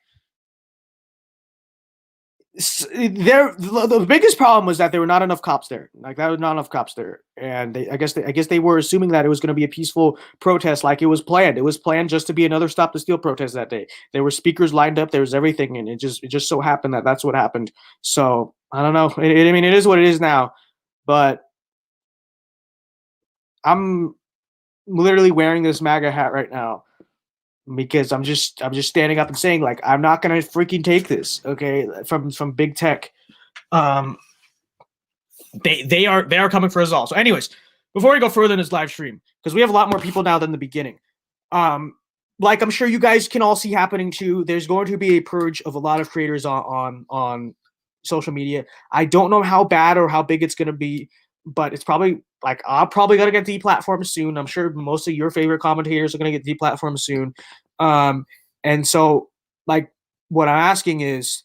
there, the biggest problem was that there were not enough cops there. Like, that was not enough cops there, and I guess they were assuming that it was going to be a peaceful protest, like it was planned. It was planned just to be another Stop the Steal protest that day. There were speakers lined up. There was everything, and it just so happened that that's what happened. So I don't know. I mean, it is what it is now. But I'm literally wearing this MAGA hat right now because I'm just standing up and saying, like, I'm not gonna freaking take this, okay, from big tech. Um, they are coming for us all. So, anyways, before we go further in this live stream, because we have a lot more people now than the beginning. Um, like I'm sure you guys can all see happening too. There's going to be a purge of a lot of creators on social media. I don't know how bad or how big it's going to be, but it's probably like I'm probably going to get deplatformed soon. I'm sure most of your favorite commentators are going to get deplatformed soon. Um, and so, like, what I'm asking is,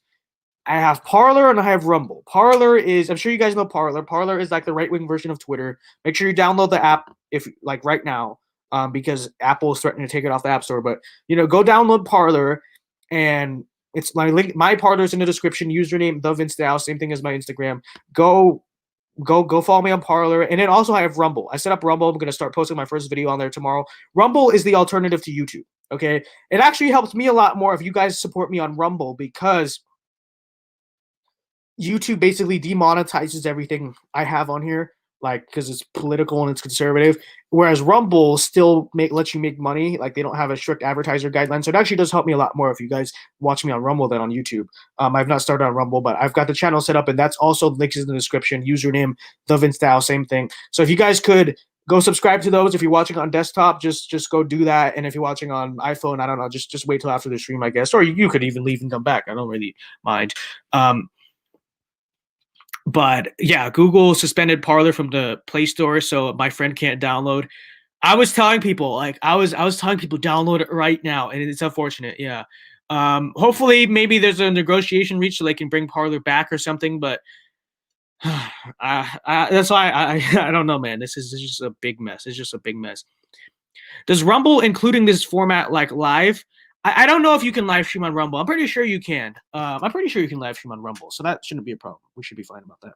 I have Parler and I have Rumble. Parler is, I'm sure you guys know Parler. Parler is like the right wing version of Twitter. Make sure you download the app if, like, right now, because Apple is threatening to take it off the App Store. But, go download Parler, and it's my link. My Parler's in the description. Username the Vince Dow, same thing as my Instagram. Go follow me on Parler. And then also I have Rumble. I set up Rumble. I'm gonna start posting my first video on there tomorrow. Rumble is the alternative to YouTube. Okay, it actually helps me a lot more if you guys support me on Rumble, because YouTube basically demonetizes everything I have on here, like, because it's political and it's conservative. Whereas Rumble still lets you make money. Like, they don't have a strict advertiser guideline, so it actually does help me a lot more if you guys watch me on Rumble than on YouTube. I've not started on Rumble, but I've got the channel set up, and that's also links in the description. Username the Vince Dow, same thing. So if you guys could go subscribe to those. If you're watching on desktop, just go do that. And if you're watching on iPhone, I don't know, just wait till after the stream, I guess, or you could even leave and come back. I don't really mind. But yeah, Google suspended Parler from the Play Store, so my friend can't download. I was telling people, like, I was telling people, download it right now, and it's unfortunate. Yeah. Hopefully, maybe there's a negotiation reached so they can bring Parler back or something. But that's why I don't know, man. This is just a big mess. It's just a big mess. Does Rumble, including this format, like live? I don't know if you can live stream on Rumble. I'm pretty sure you can. I'm pretty sure you can live stream on Rumble, so that shouldn't be a problem. We should be fine about that.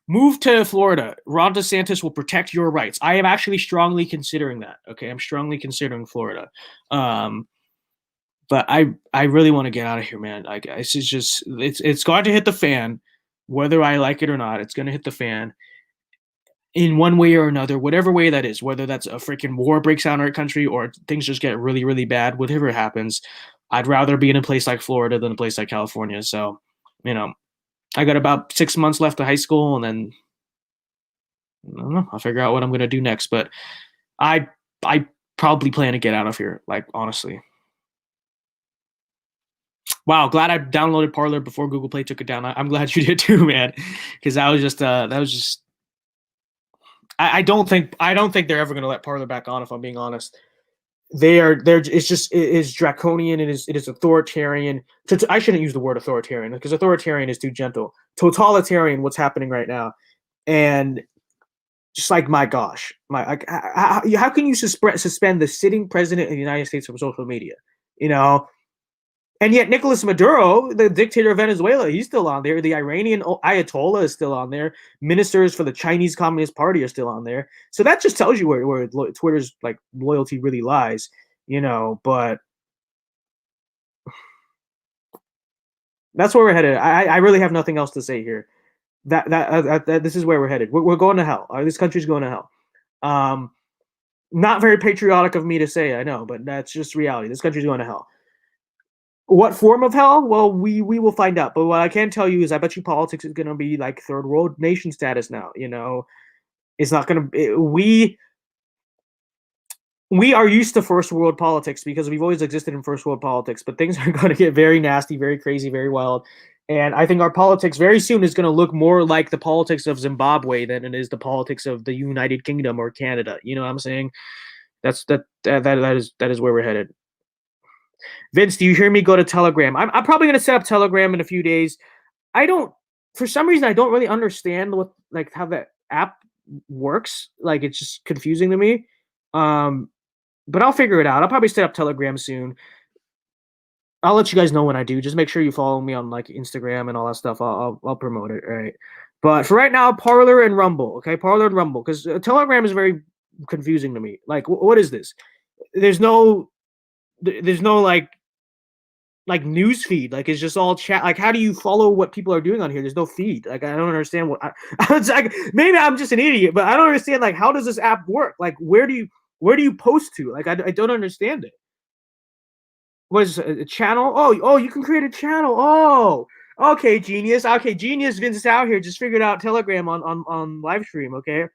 Move to Florida. Ron DeSantis will protect your rights. I am actually strongly considering that. Okay, I'm strongly considering Florida. But I really want to get out of here, man. Like, it's going to hit the fan, whether I like it or not. It's going to hit the fan in one way or another, whatever way that is, whether that's a freaking war breaks out in our country or things just get really, really bad, whatever happens. I'd rather be in a place like Florida than a place like California. So, I got about 6 months left of high school, and then I don't know, I'll figure out what I'm going to do next. But I probably plan to get out of here, like, honestly. Wow, glad I downloaded Parler before Google Play took it down. I'm glad you did too, man, because that was just I don't think they're ever going to let Parler back on. If I'm being honest, they're it is draconian. It is authoritarian. I shouldn't use the word authoritarian, because authoritarian is too gentle. Totalitarian, what's happening right now, and just like, my gosh, how can you suspend the sitting president of the United States from social media? And yet Nicolas Maduro, the dictator of Venezuela, he's still on there. The Iranian Ayatollah is still on there. Ministers for the Chinese Communist Party are still on there. So that just tells you where Twitter's, like, loyalty really lies, But That's where we're headed. I really have nothing else to say here. That this is where we're headed. We're going to hell. This country's going to hell. Not very patriotic of me to say, I know, but that's just reality. This country's going to hell. What form of hell? Well, we will find out. But what I can tell you is, I bet you politics is going to be like third world nation status now. You know, it's not going to. We are used to first world politics because we've always existed in first world politics. But things are going to get very nasty, very crazy, very wild. And I think our politics very soon is going to look more like the politics of Zimbabwe than it is the politics of the United Kingdom or Canada. You know what I'm saying? That is where we're headed. Vince, do you hear me? Go to Telegram. I'm probably gonna set up Telegram in a few days. I don't, for some reason, I don't really understand what, like, how that app works. Like, it's just confusing to me. Um, but I'll figure it out. I'll probably set up Telegram soon. I'll let you guys know when I do. Just make sure you follow me on like Instagram and all that stuff. I'll promote it. All right. But for right now, Parler and Rumble. Okay, Parler and Rumble, because Telegram is very confusing to me. Like, what is this? There's no like news feed. Like, it's just all chat. Like, how do you follow what people are doing on here? There's no feed. Like, I don't understand what it's like. Maybe I'm just an idiot, but I don't understand, like, how does this app work? Like, where do you post to? Like, I don't understand it. What is a channel? Oh, you can create a channel. Oh, okay, genius. Okay, genius. Vince out here just figured out Telegram on Livestream. Okay,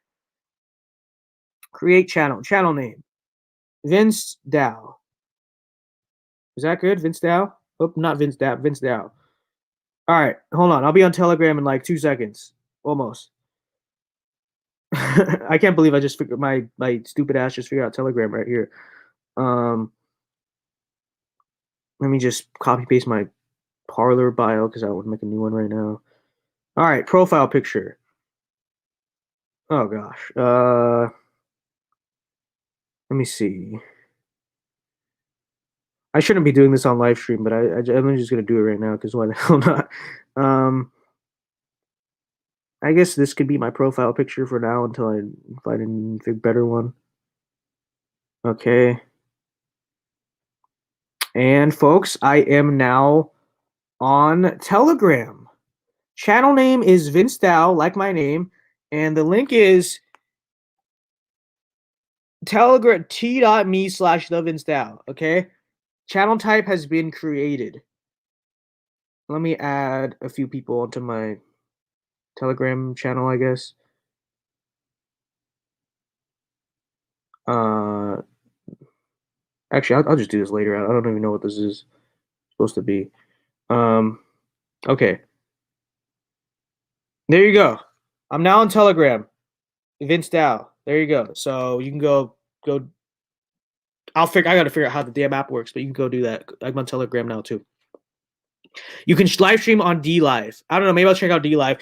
create channel name Vince Dow. Is that good? Vince Dow? Oh, not Vince Dow. Vince Dow. All right, hold on. I'll be on Telegram in like 2 seconds. Almost. I can't believe I just figured my stupid ass just figured out Telegram right here. Let me just copy paste my Parler bio because I would make a new one right now. All right, profile picture. Oh gosh. Let me see. I shouldn't be doing this on live stream, but I'm just gonna do it right now because why the hell not? I guess this could be my profile picture for now until I find a better one. Okay. And folks, I am now on Telegram. Channel name is Vince Dow, like my name, and the link is Telegram t.me/the Vince Dow. Okay. Channel type has been created. Let me add a few people onto my Telegram channel, I guess. Actually, I'll just do this later. I don't even know what this is supposed to be. Okay. There you go. I'm now on Telegram. Vince Dow. There you go. So you can go. I gotta figure out how the damn app works, but you can go do that. I'm on Telegram now too. You can live stream on D Live. I don't know. Maybe I'll check out D Live.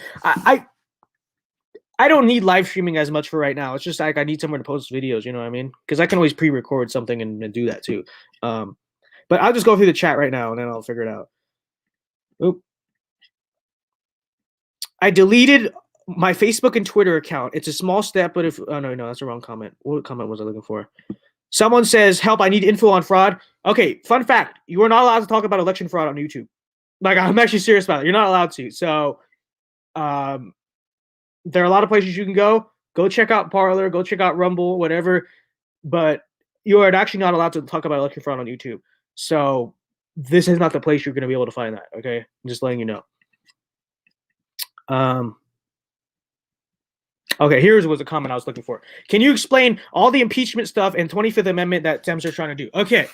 I don't need live streaming as much for right now. It's just like I need somewhere to post videos. You know what I mean? Because I can always pre-record something and do that too. But I'll just go through the chat right now and then I'll figure it out. Oop. I deleted my Facebook and Twitter account. It's a small step, but if no, that's the wrong comment. What comment was I looking for? Someone says, "Help! I need info on fraud." Okay, fun fact: you are not allowed to talk about election fraud on YouTube. Like, I'm actually serious about it. You're not allowed to. So, there are a lot of places you can go. Go check out Parler. Go check out Rumble. Whatever. But you are actually not allowed to talk about election fraud on YouTube. So this is not the place you're going to be able to find that. Okay, I'm just letting you know. Okay, here's was a comment I was looking for. Can you explain all the impeachment stuff and 25th Amendment that Dems are trying to do? Okay,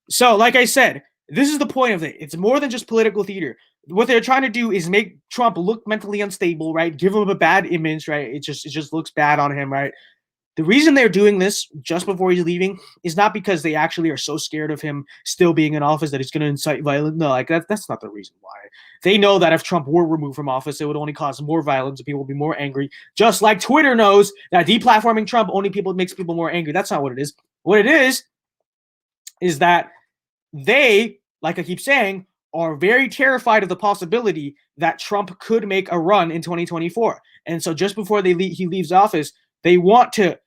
so like I said, this is the point of it. It's more than just political theater. What they're trying to do is make Trump look mentally unstable, right? Give him a bad image, right? It just looks bad on him, right? The reason they're doing this just before he's leaving is not because they actually are so scared of him still being in office that he's going to incite violence. No, like that's not the reason why. They know that if Trump were removed from office, it would only cause more violence and people would be more angry. Just like Twitter knows that deplatforming Trump only makes people more angry. That's not what it is. What it is that they, like I keep saying, are very terrified of the possibility that Trump could make a run in 2024. And so just before he leaves office, they want to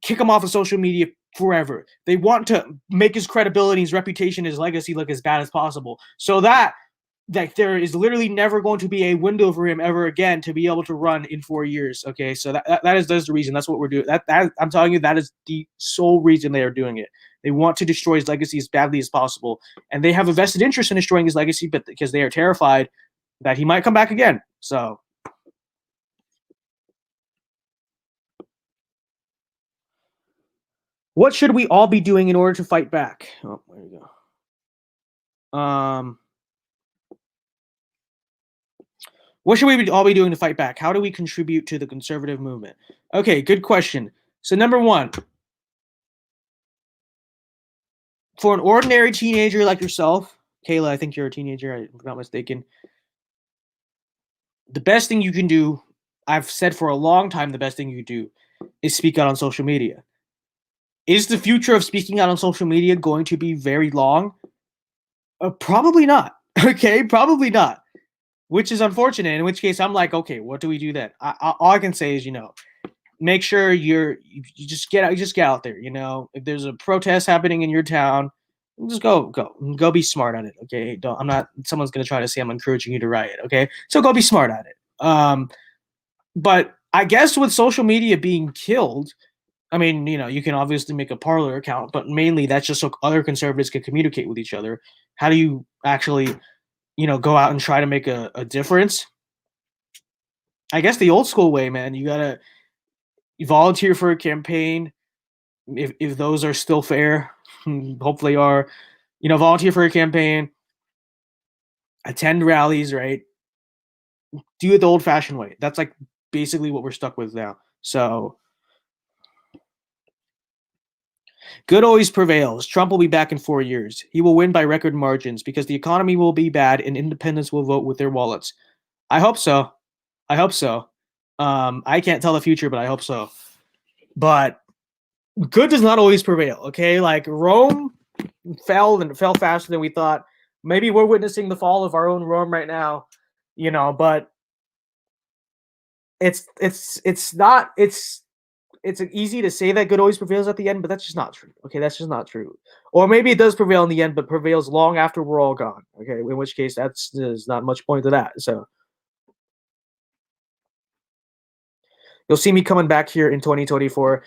kick him off of social media forever. They want to make his credibility, his reputation, his legacy look as bad as possible so that like there is literally never going to be a window for him ever again to be able to run in 4 years. Okay, so that's the reason. That's what we're doing. That I'm telling you, that is the sole reason they are doing it. They want to destroy his legacy as badly as possible, and they have a vested interest in destroying his legacy, but because they are terrified that he might come back again. So. What should we all be doing in order to fight back? Oh, there you go. What should we all be doing to fight back? How do we contribute to the conservative movement? Okay, good question. So number one, for an ordinary teenager like yourself, Kayla, I think you're a teenager, I'm not mistaken. The best thing you can do, I've said for a long time, the best thing you can do is speak out on social media. Is the future of speaking out on social media going to be very long? Probably not. Okay, probably not. Which is unfortunate. In which case, I'm like, okay, what do we do then? All I can say is, make sure you just get out there. If there's a protest happening in your town, just go be smart at it. Okay, I'm not. Someone's gonna try to say I'm encouraging you to riot. Okay, so go be smart at it. But I guess with social media being killed, I mean, you can obviously make a Parler account, but mainly that's just so other conservatives can communicate with each other. How do you actually, go out and try to make a difference? I guess the old school way, man. You gotta volunteer for a campaign, if those are still fair. Hopefully are. Volunteer for a campaign, attend rallies, right? Do it the old-fashioned way. That's like basically what we're stuck with now. So good always prevails. Trump will be back in 4 years. He will win by record margins because the economy will be bad and independents will vote with their wallets. I hope so. I hope so. I can't tell the future, but I hope so. But good does not always prevail, okay? Like Rome fell faster than we thought. Maybe we're witnessing the fall of our own Rome right now, but it's easy to say that good always prevails at the end, but that's just not true. Okay, that's just not true. Or maybe it does prevail in the end, but prevails long after we're all gone. Okay, in which case there's not much point to that. So you'll see me coming back here in 2024.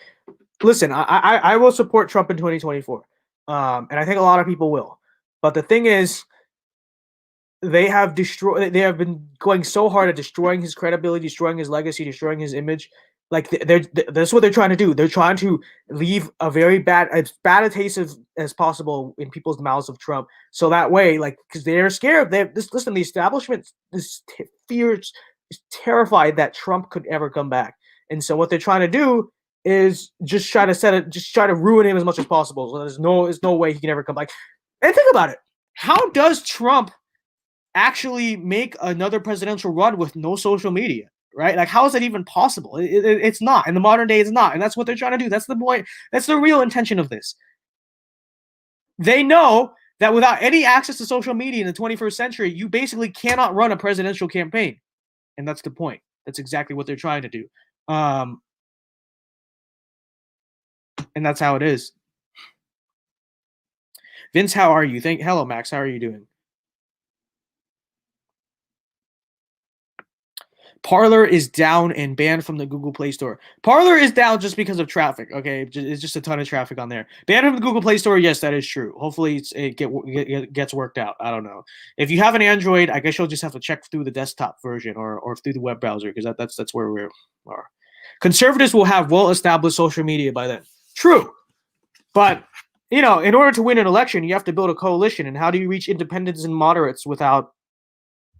Listen, I will support Trump in 2024, and I think a lot of people will. But the thing is, they have been going so hard at destroying his credibility, destroying his legacy, destroying his image. Like that's what they're trying to do. They're trying to leave as bad a taste as possible in people's mouths of Trump. So that way, because they're scared. Listen, the establishment is terrified that Trump could ever come back. And so what they're trying to do is just try to ruin him as much as possible. So there's no way he can ever come back. And think about it. How does Trump actually make another presidential run with no social media, right? Like, how is that even possible? It's not. In the modern day, it's not. And that's what they're trying to do. That's the point. That's the real intention of this. They know that without any access to social media in the 21st century, you basically cannot run a presidential campaign. And that's the point. That's exactly what they're trying to do. And that's how it is. Vince, how are you? Hello, Max. How are you doing? Parler is down and banned from the Google Play Store. Parler is down just because of traffic. Okay, it's just a ton of traffic on there. Banned from the Google Play Store. Yes, that is true. Hopefully, it gets worked out. I don't know. If you have an Android, I guess you'll just have to check through the desktop version or through the web browser because that's where we are. Conservatives will have well-established social media by then. True, but in order to win an election, you have to build a coalition. And how do you reach independents and moderates without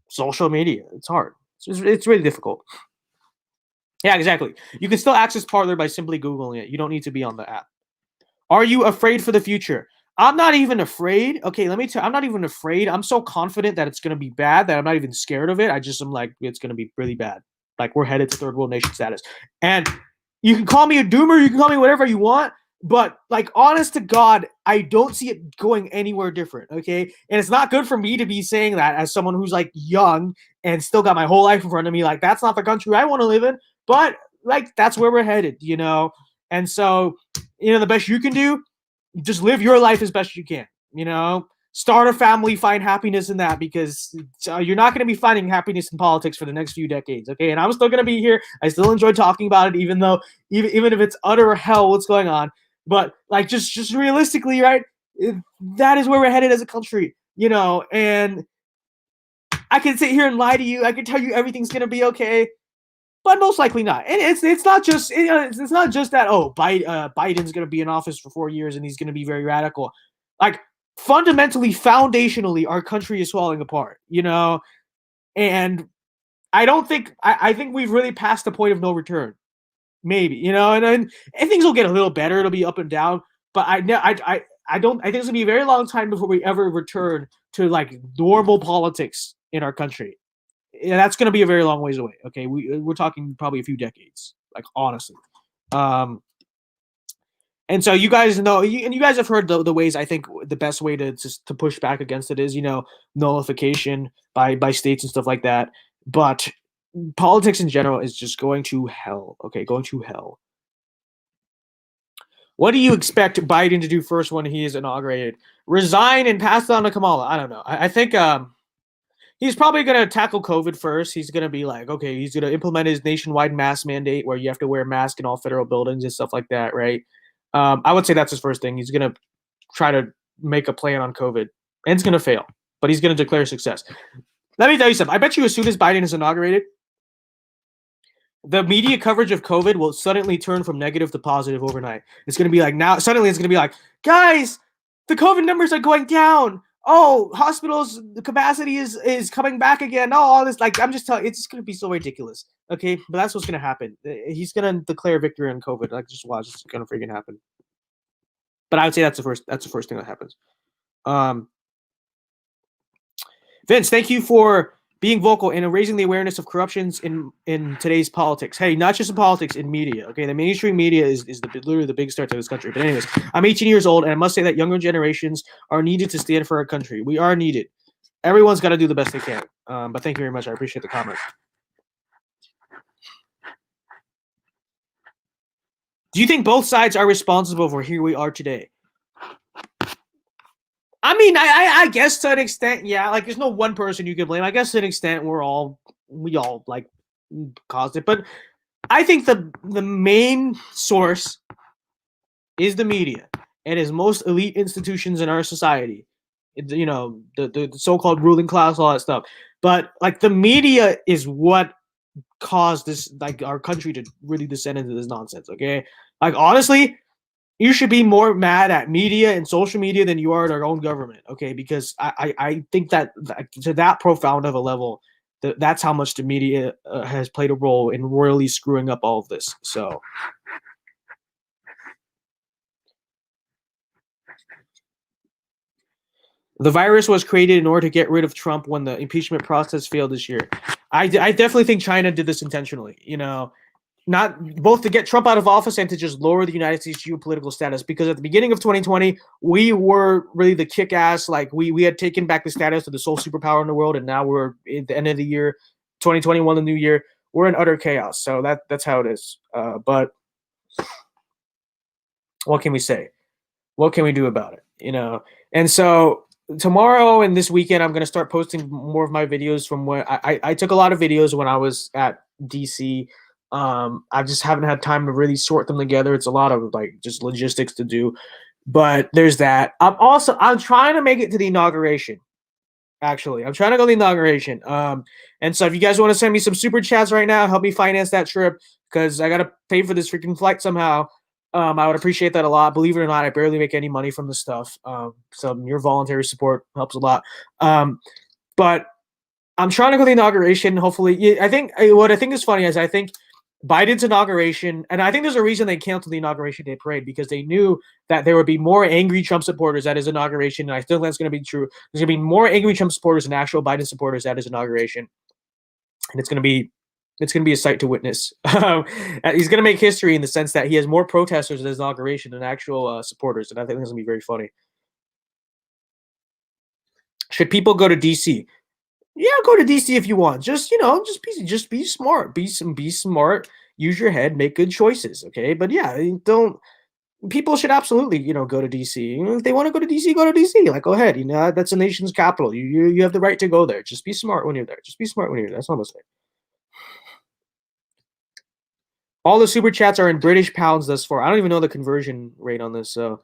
social media? It's hard. It's really difficult. Yeah, exactly. You can still access Parler by simply Googling it. You don't need to be on the app. Are you afraid for the future? I'm not even afraid. Okay, let me tell you, I'm not even afraid. I'm so confident that it's going to be bad that I'm not even scared of it. I'm like, it's going to be really bad. Like, we're headed to third world nation status. And you can call me a doomer. You can call me whatever you want. But, honest to God, I don't see it going anywhere different, okay? And it's not good for me to be saying that as someone who's, young and still got my whole life in front of me. That's not the country I want to live in. But, that's where we're headed, And so, the best you can do, just live your life as best you can, start a family, find happiness in that, because you're not going to be finding happiness in politics for the next few decades, okay? And I'm still going to be here. I still enjoy talking about it, even if it's utter hell what's going on. But like, just realistically, right? That is where we're headed as a country, and I can sit here and lie to you. I can tell you everything's going to be okay, but most likely not. And it's not just it's not just that, Biden's going to be in office for 4 years and he's going to be very radical. Like, fundamentally, foundationally, our country is falling apart, and I think we've really passed the point of no return. Maybe, and things will get a little better. It'll be up and down, but I think it's gonna be a very long time before we ever return to like normal politics in our country. Yeah, that's gonna be a very long ways away. Okay, we're talking probably a few decades, like, honestly. Um, and so you guys know, and you guys have heard the ways. I think the best way to push back against it is, nullification by states and stuff like that. But politics in general is just going to hell. Okay, going to hell. What do you expect Biden to do first when he is inaugurated? Resign and pass it on to Kamala? I don't know. I think he's probably going to tackle COVID first. He's going to be like, okay, he's going to implement his nationwide mask mandate where you have to wear a mask in all federal buildings and stuff like that, right? I would say that's his first thing. He's going to try to make a plan on COVID, and it's going to fail, but he's going to declare success. Let me tell you something. I bet you as soon as Biden is inaugurated, the media coverage of COVID will suddenly turn from negative to positive overnight. It's going to be like, now, suddenly it's going to be like, guys, the COVID numbers are going down. Oh, hospitals, the capacity is coming back again. Oh, all this, like, I'm just telling you, it's just going to be so ridiculous. Okay, but that's what's going to happen. He's going to declare victory on COVID. Like, just watch, it's going to freaking happen. But I would say that's the first thing that happens. Vince, thank you for being vocal and raising the awareness of corruptions in today's politics. Hey, not just in politics, in media. Okay, the mainstream media is literally the big start to this country. But anyways, I'm 18 years old, and I must say that younger generations are needed to stand for our country. We are needed. Everyone's got to do the best they can. But thank you very much. I appreciate the comment. Do you think both sides are responsible for here we are today? I mean, I guess to an extent, yeah. Like, there's no one person you can blame. I guess to an extent, we all like caused it. But I think the main source is the media and is most elite institutions in our society. The so-called ruling class, all that stuff. But like, the media is what caused this, like, our country to really descend into this nonsense. Okay, like, honestly, you should be more mad at media and social media than you are at our own government, okay? Because I think that to that profound of a level, that's how much the media has played a role in royally screwing up all of this. So, the virus was created in order to get rid of Trump when the impeachment process failed this year. I definitely think China did this intentionally. Not both to get Trump out of office and to just lower the United States geopolitical status, because at the beginning of 2020, we were really the kick-ass, like, we had taken back the status of the sole superpower in the world, and now we're at the end of the year, 2021, the new year, we're in utter chaos. So that's how it is. But what can we say? What can we do about it? And so tomorrow and this weekend, I'm going to start posting more of my videos from where I took a lot of videos when I was at DC. I just haven't had time to really sort them together. It's a lot of, like, just logistics to do, but there's that. I'm trying to make it to the inauguration. Actually, I'm trying to go to the inauguration. And so if you guys want to send me some super chats right now, help me finance that trip, because I got to pay for this freaking flight somehow. I would appreciate that a lot. Believe it or not, I barely make any money from this stuff. So your voluntary support helps a lot. But I'm trying to go to the inauguration. Hopefully, I think what I think is funny is I think Biden's inauguration, and I think there's a reason they canceled the inauguration day parade, because they knew that there would be more angry Trump supporters at his inauguration, and I think that's going to be true. There's going to be more angry Trump supporters than actual Biden supporters at his inauguration, and it's going to be a sight to witness. He's going to make history in the sense that he has more protesters at his inauguration than actual supporters, and I think that's going to be very funny. Should people go to DC? Yeah, go to DC if you want. Just be smart. Be smart. Use your head. Make good choices. Okay, but yeah, don't people should absolutely, go to DC. If they want to go to DC, go to DC. Like, go ahead. That's a nation's capital. You have the right to go there. Just be smart when you're there. Just be smart when you're there. That's all I'm saying. All the super chats are in British pounds thus far. I don't even know the conversion rate on this. So,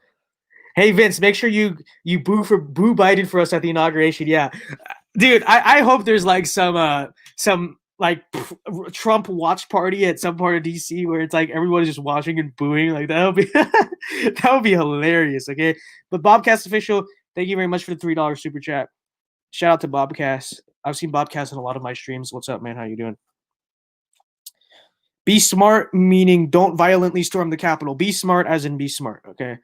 hey Vince, make sure you boo Biden for us at the inauguration. Yeah, dude. I hope there's like some like Trump watch party at some part of DC where it's like everyone is just watching and booing. Like that would be that would be hilarious. Okay, but Bobcast official, thank you very much for the $3 super chat. Shout out to Bobcast. I've seen Bobcast in a lot of my streams. What's up, man? How you doing? Be smart, meaning don't violently storm the Capitol. Be smart, as in be smart. Okay,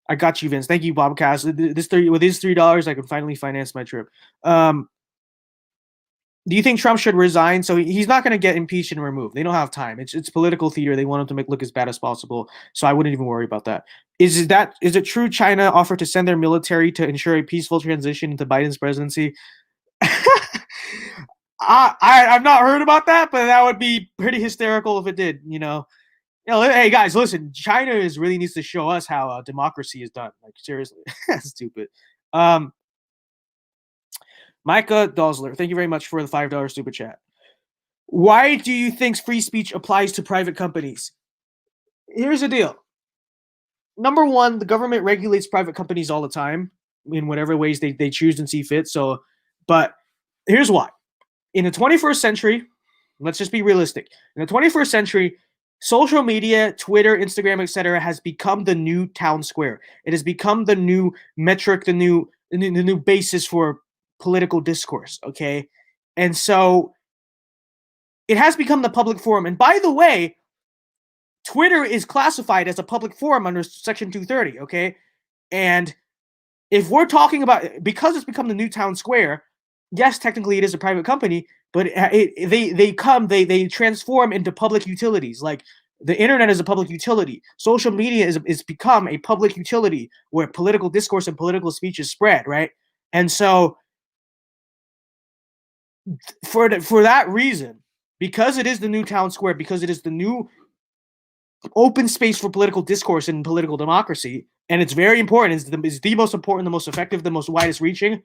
I got you, Vince. Thank you, Bobcast. With these $3, I can finally finance my trip. Do you think Trump should resign? So he's not going to get impeached and removed. They don't have time. It's political theater. They want him to look as bad as possible. So I wouldn't even worry about that. Is it true China offered to send their military to ensure a peaceful transition into Biden's presidency? I've not heard about that, but that would be pretty hysterical if it did. Hey guys, listen. China really needs to show us how democracy is done. Like seriously, that's stupid. Micah Dosler, thank you very much for the $5 super chat. Why do you think free speech applies to private companies? Here's the deal. Number one, the government regulates private companies all the time in whatever ways they choose and see fit. So, but here's why. In the 21st century, let's just be realistic. In the 21st century, social media, Twitter, Instagram, etc., has become the new town square. It has become the new metric, the new basis for political discourse. Okay, and so it has become the public forum. And by the way, Twitter is classified as a public forum under Section 230. Okay, and if we're talking about, because it's become the new town square, yes, technically it is a private company, but they transform into public utilities. Like the internet is a public utility. Social media is become a public utility where political discourse and political speech is spread, right? And so for that reason, because it is the new town square, because it is the new open space for political discourse and political democracy, and it's very important, it's the most important, the most effective, the most widest reaching,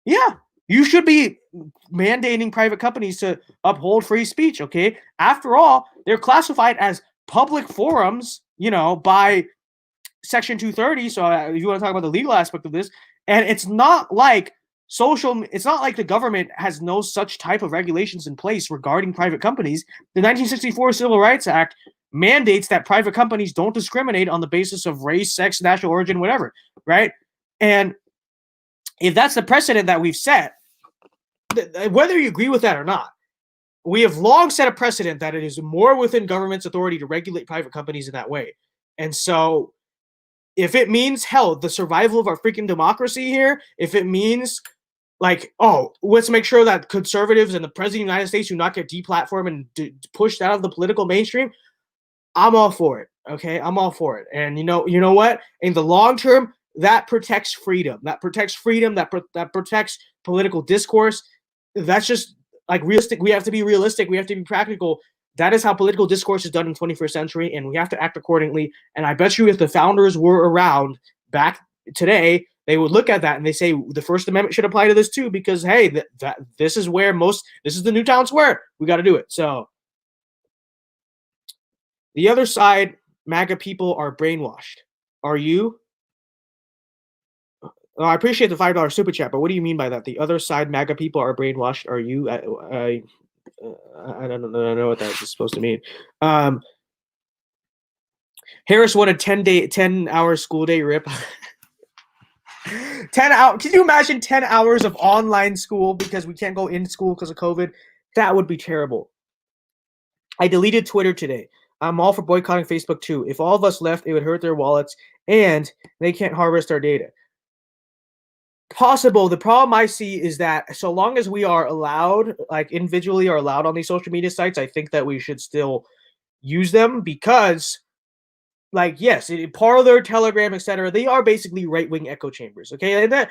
yeah, you should be mandating private companies to uphold free speech, okay? After all, they're classified as public forums, by Section 230. So if you want to talk about the legal aspect of this, and it's not like the government has no such type of regulations in place regarding private companies. The 1964 Civil Rights Act mandates that private companies don't discriminate on the basis of race, sex, national origin, whatever, right? And if that's the precedent that we've set, whether you agree with that or not, we have long set a precedent that it is more within government's authority to regulate private companies in that way. And so if it means, hell, the survival of our freaking democracy here, if it means like, oh, let's make sure that conservatives and the president of the United States do not get deplatformed and pushed out of the political mainstream, I'm all for it. Okay, I'm all for it. And you know what? In the long term, that protects freedom. That protects freedom. That protects political discourse. That's just like realistic. We have to be realistic. We have to be practical. That is how political discourse is done in the 21st century, and we have to act accordingly. And I bet you if the founders were around back today, they would look at that and they say the First Amendment should apply to this too, because hey, this is the new town square. We got to do it. So the other side, MAGA people are brainwashed. Are you? I appreciate the $5 super chat, but what do you mean by that? The other side, MAGA people are brainwashed. Are you? I don't know what that's supposed to mean. Harris won a 10-hour school day rip. 10 hours. Can you imagine 10 hours of online school because we can't go in school because of COVID? That would be terrible. I deleted Twitter today. I'm all for boycotting Facebook too. If all of us left, it would hurt their wallets and they can't harvest our data. Possible. The problem I see is that so long as we are allowed, like individually are allowed on these social media sites, I think that we should still use them because, like, yes, Parler, Telegram, etc., they are basically right-wing echo chambers. Okay, and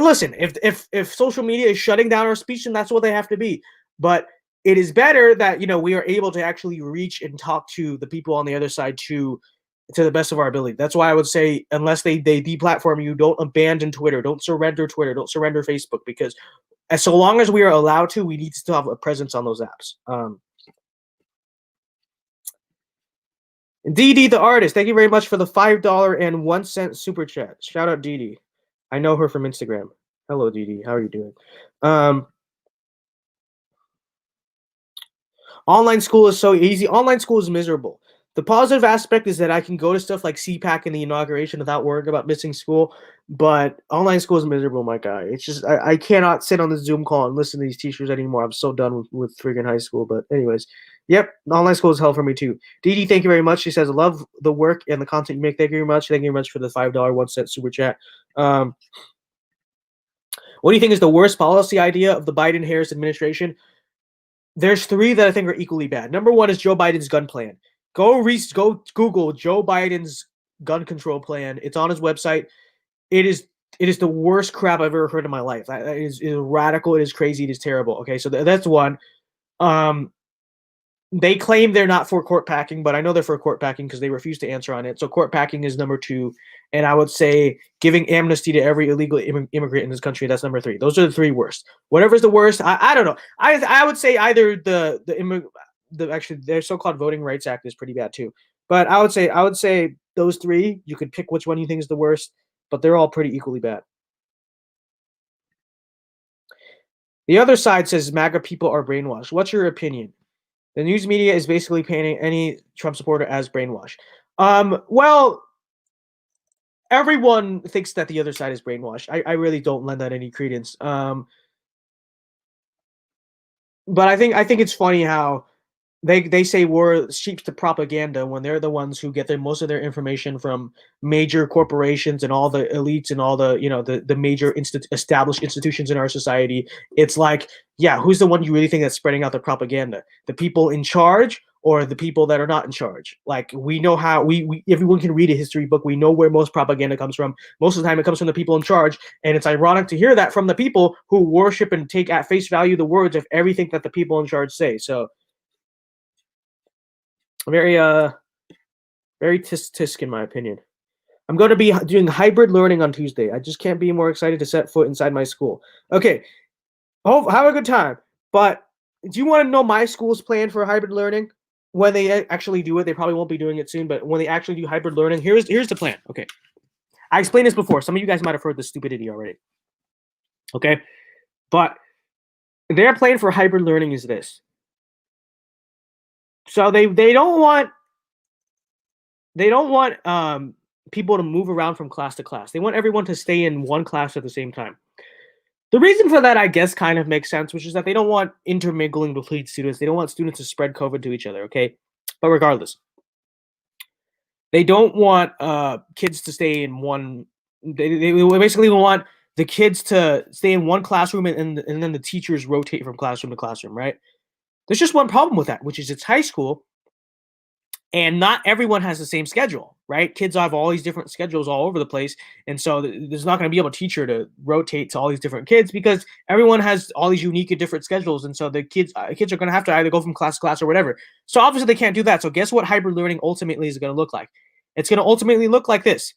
listen, if social media is shutting down our speech, then that's what they have to be. But it is better that we are able to actually reach and talk to the people on the other side to to the best of our ability. That's why I would say, unless they deplatform you, don't abandon Twitter, don't surrender Twitter, don't surrender Facebook, because as so long as we are allowed to, we need to still have a presence on those apps. DD the artist, thank you very much for the $5.01 super chat. Shout out DD. I know her from Instagram. Hello, DD. How are you doing? Online school is so easy. Online school is miserable. The positive aspect is that I can go to stuff like CPAC and the inauguration without worrying about missing school. But online school is miserable, my guy. It's just I cannot sit on the Zoom call and listen to these teachers anymore. I'm so done with freaking high school. But anyways, yep, online school is hell for me too. Dee, thank you very much. She says, I love the work and the content you make. Thank you very much. Thank you very much for the $5.01 super chat. What do you think is the worst policy idea of the Biden-Harris administration? There's three that I think are equally bad. Number one is Joe Biden's gun plan. Go Google Joe Biden's gun control plan. It's on his website. It is the worst crap I've ever heard in my life. It is radical. It is crazy. It is terrible. Okay, so that's one. They claim they're not for court packing, but I know they're for court packing because they refuse to answer on it. So court packing is number two. And I would say giving amnesty to every illegal immigrant in this country, that's number three. Those are the three worst. Whatever's the worst, I don't know. I would say either the actually their so-called Voting Rights Act is pretty bad too. But I would say those three, you could pick which one you think is the worst, but they're all pretty equally bad. The other side says MAGA people are brainwashed. What's your opinion? The news media is basically painting any Trump supporter as brainwashed. Well, everyone thinks that the other side is brainwashed. I really don't lend that any credence. But I think it's funny how they say we're sheep to propaganda when they're the ones who get most of their information from major corporations and all the elites and all the the major established institutions in our society. It's like, yeah, who's the one you really think that's spreading out the propaganda? The people in charge or the people that are not in charge? Like, we know how we everyone can read a history book. We know where most propaganda comes from. Most of the time it comes from the people in charge, and it's ironic to hear that from the people who worship and take at face value the words of everything that the people in charge say. So very tisk in my opinion. I'm going to be doing hybrid learning on Tuesday. I just can't be more excited to set foot inside my school. Okay, have a good time. But do you want to know my school's plan for hybrid learning? When they actually do it, they probably won't be doing it soon, but when they actually do hybrid learning, here's the plan. Okay, I explained this before. Some of you guys might have heard this stupidity already. Okay, but their plan for hybrid learning is this. So they don't want people to move around from class to class. They want everyone to stay in one class at the same time. The reason for that, I guess, kind of makes sense, which is that they don't want intermingling between students. They don't want students to spread COVID to each other, okay? But regardless, they don't want kids to stay in one. They basically want the kids to stay in one classroom and then the teachers rotate from classroom to classroom, right? There's just one problem with that, which is it's high school, and not everyone has the same schedule, right? Kids have all these different schedules all over the place. And so there's not going to be able to teacher to rotate to all these different kids because everyone has all these unique and different schedules. And so the kids are going to have to either go from class to class or whatever. So obviously they can't do that. So guess what hybrid learning ultimately is going to look like? It's going to ultimately look like this.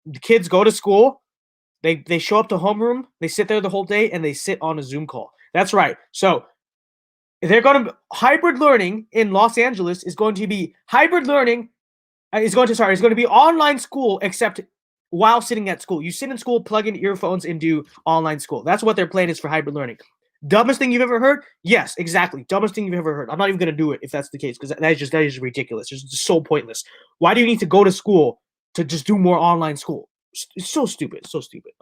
The kids go to school. They show up to homeroom. They sit there the whole day and they sit on a Zoom call. That's right. So they're going to hybrid learning in Los Angeles is going to be hybrid learning. It's going to be online school, except while sitting at school. You sit in school, plug in earphones, and do online school. That's what their plan is for hybrid learning. Dumbest thing you've ever heard? Yes, exactly. Dumbest thing you've ever heard. I'm not even going to do it if that's the case, because that is just ridiculous. It's just so pointless. Why do you need to go to school to just do more online school? It's so stupid. So stupid.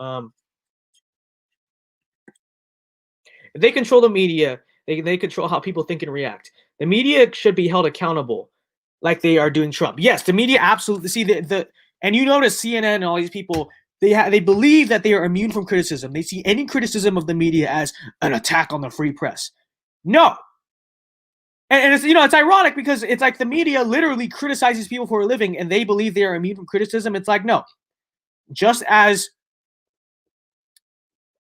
If they control the media, they control how people think and react. The media should be held accountable like they are doing Trump. Yes, the media absolutely see and you notice CNN and all these people, they believe that they are immune from criticism. They see any criticism of the media as an attack on the free press. No. And it's it's ironic because it's like the media literally criticizes people for a living and they believe they are immune from criticism. It's like, no. Just as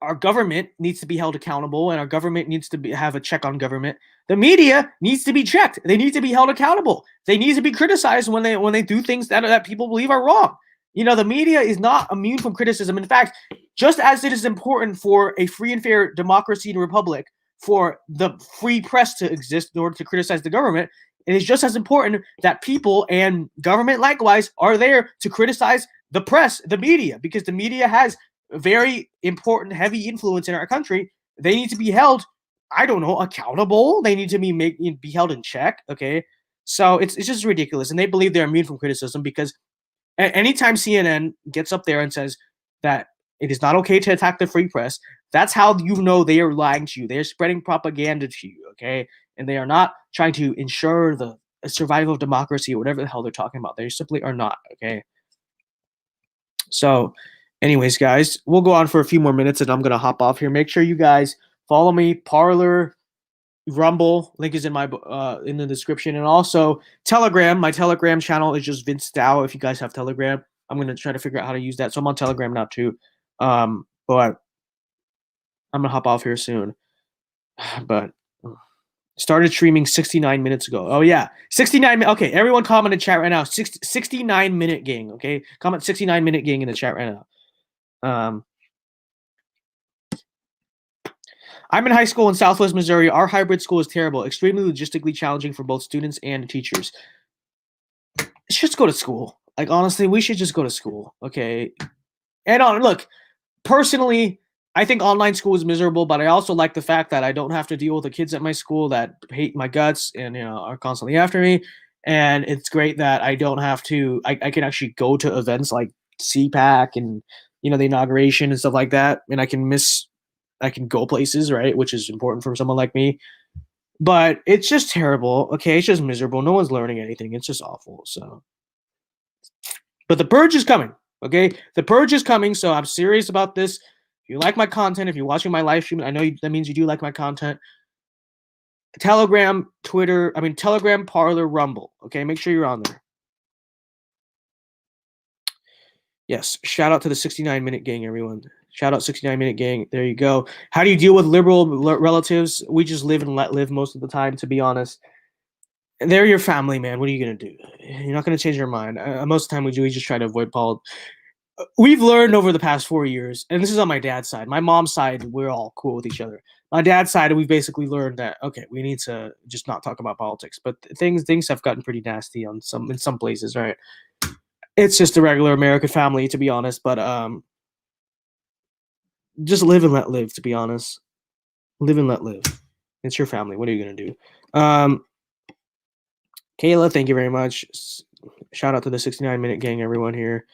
our government needs to be held accountable, and our government needs to have a check on government. The media needs to be checked. They need to be held accountable. They need to be criticized when they do things that people believe are wrong. The media is not immune from criticism. In fact, just as it is important for a free and fair democracy and republic for the free press to exist in order to criticize the government, it is just as important that people and government likewise are there to criticize the press, the media, because the media has very important, heavy influence in our country. They need to be held, I don't know, accountable. They need to be held in check. Okay, so it's just ridiculous, and they believe they're immune from criticism because anytime CNN gets up there and says that it is not okay to attack the free press, that's how you know they are lying to you. They are spreading propaganda to you. Okay, and they are not trying to ensure the survival of democracy or whatever the hell they're talking about. They simply are not. Okay. So, anyways, guys, we'll go on for a few more minutes and I'm going to hop off here. Make sure you guys follow me, Parler, Rumble, link is in my in the description, and also Telegram. My Telegram channel is just Vince Dow. If you guys have Telegram, I'm going to try to figure out how to use that. So I'm on Telegram now too. But I'm going to hop off here soon. But started streaming 69 minutes ago. Oh, yeah. 69. Okay, everyone comment in chat right now. 69-minute gang, okay? Comment 69-minute gang in the chat right now. I'm in high school in Southwest Missouri. Our hybrid school is terrible, extremely logistically challenging for both students and teachers. Let's just go to school. Like, honestly, we should just go to school, okay? And look, personally, I think online school is miserable, but I also like the fact that I don't have to deal with the kids at my school that hate my guts and are constantly after me. And it's great that I don't have to. I can actually go to events like CPAC and the inauguration and stuff like that, and I can go places, right, which is important for someone like me. But it's just terrible. Okay, it's just miserable. No one's learning anything. It's just awful. So, but the purge is coming. Okay, the purge is coming. So I'm serious about this. If you like my content, if you're watching my live stream, I know that means you do like my content. Telegram, Parler, Rumble. Okay, make sure you're on there. Yes, shout out to the 69-minute gang, everyone. Shout out 69-minute gang. There you go. How do you deal with liberal relatives? We just live and let live most of the time, to be honest. They're your family, man. What are you going to do? You're not going to change your mind. Most of the time we just try to avoid politics. We've learned over the past 4 years, and this is on my dad's side. My mom's side, we're all cool with each other. My dad's side, we've basically learned that okay, we need to just not talk about politics. But things have gotten pretty nasty in some places, right? It's just a regular American family, to be honest. But just live and let live. To be honest, live and let live. It's your family. What are you gonna do? Kayla, thank you very much. Shout out to the 69-minute gang, everyone here.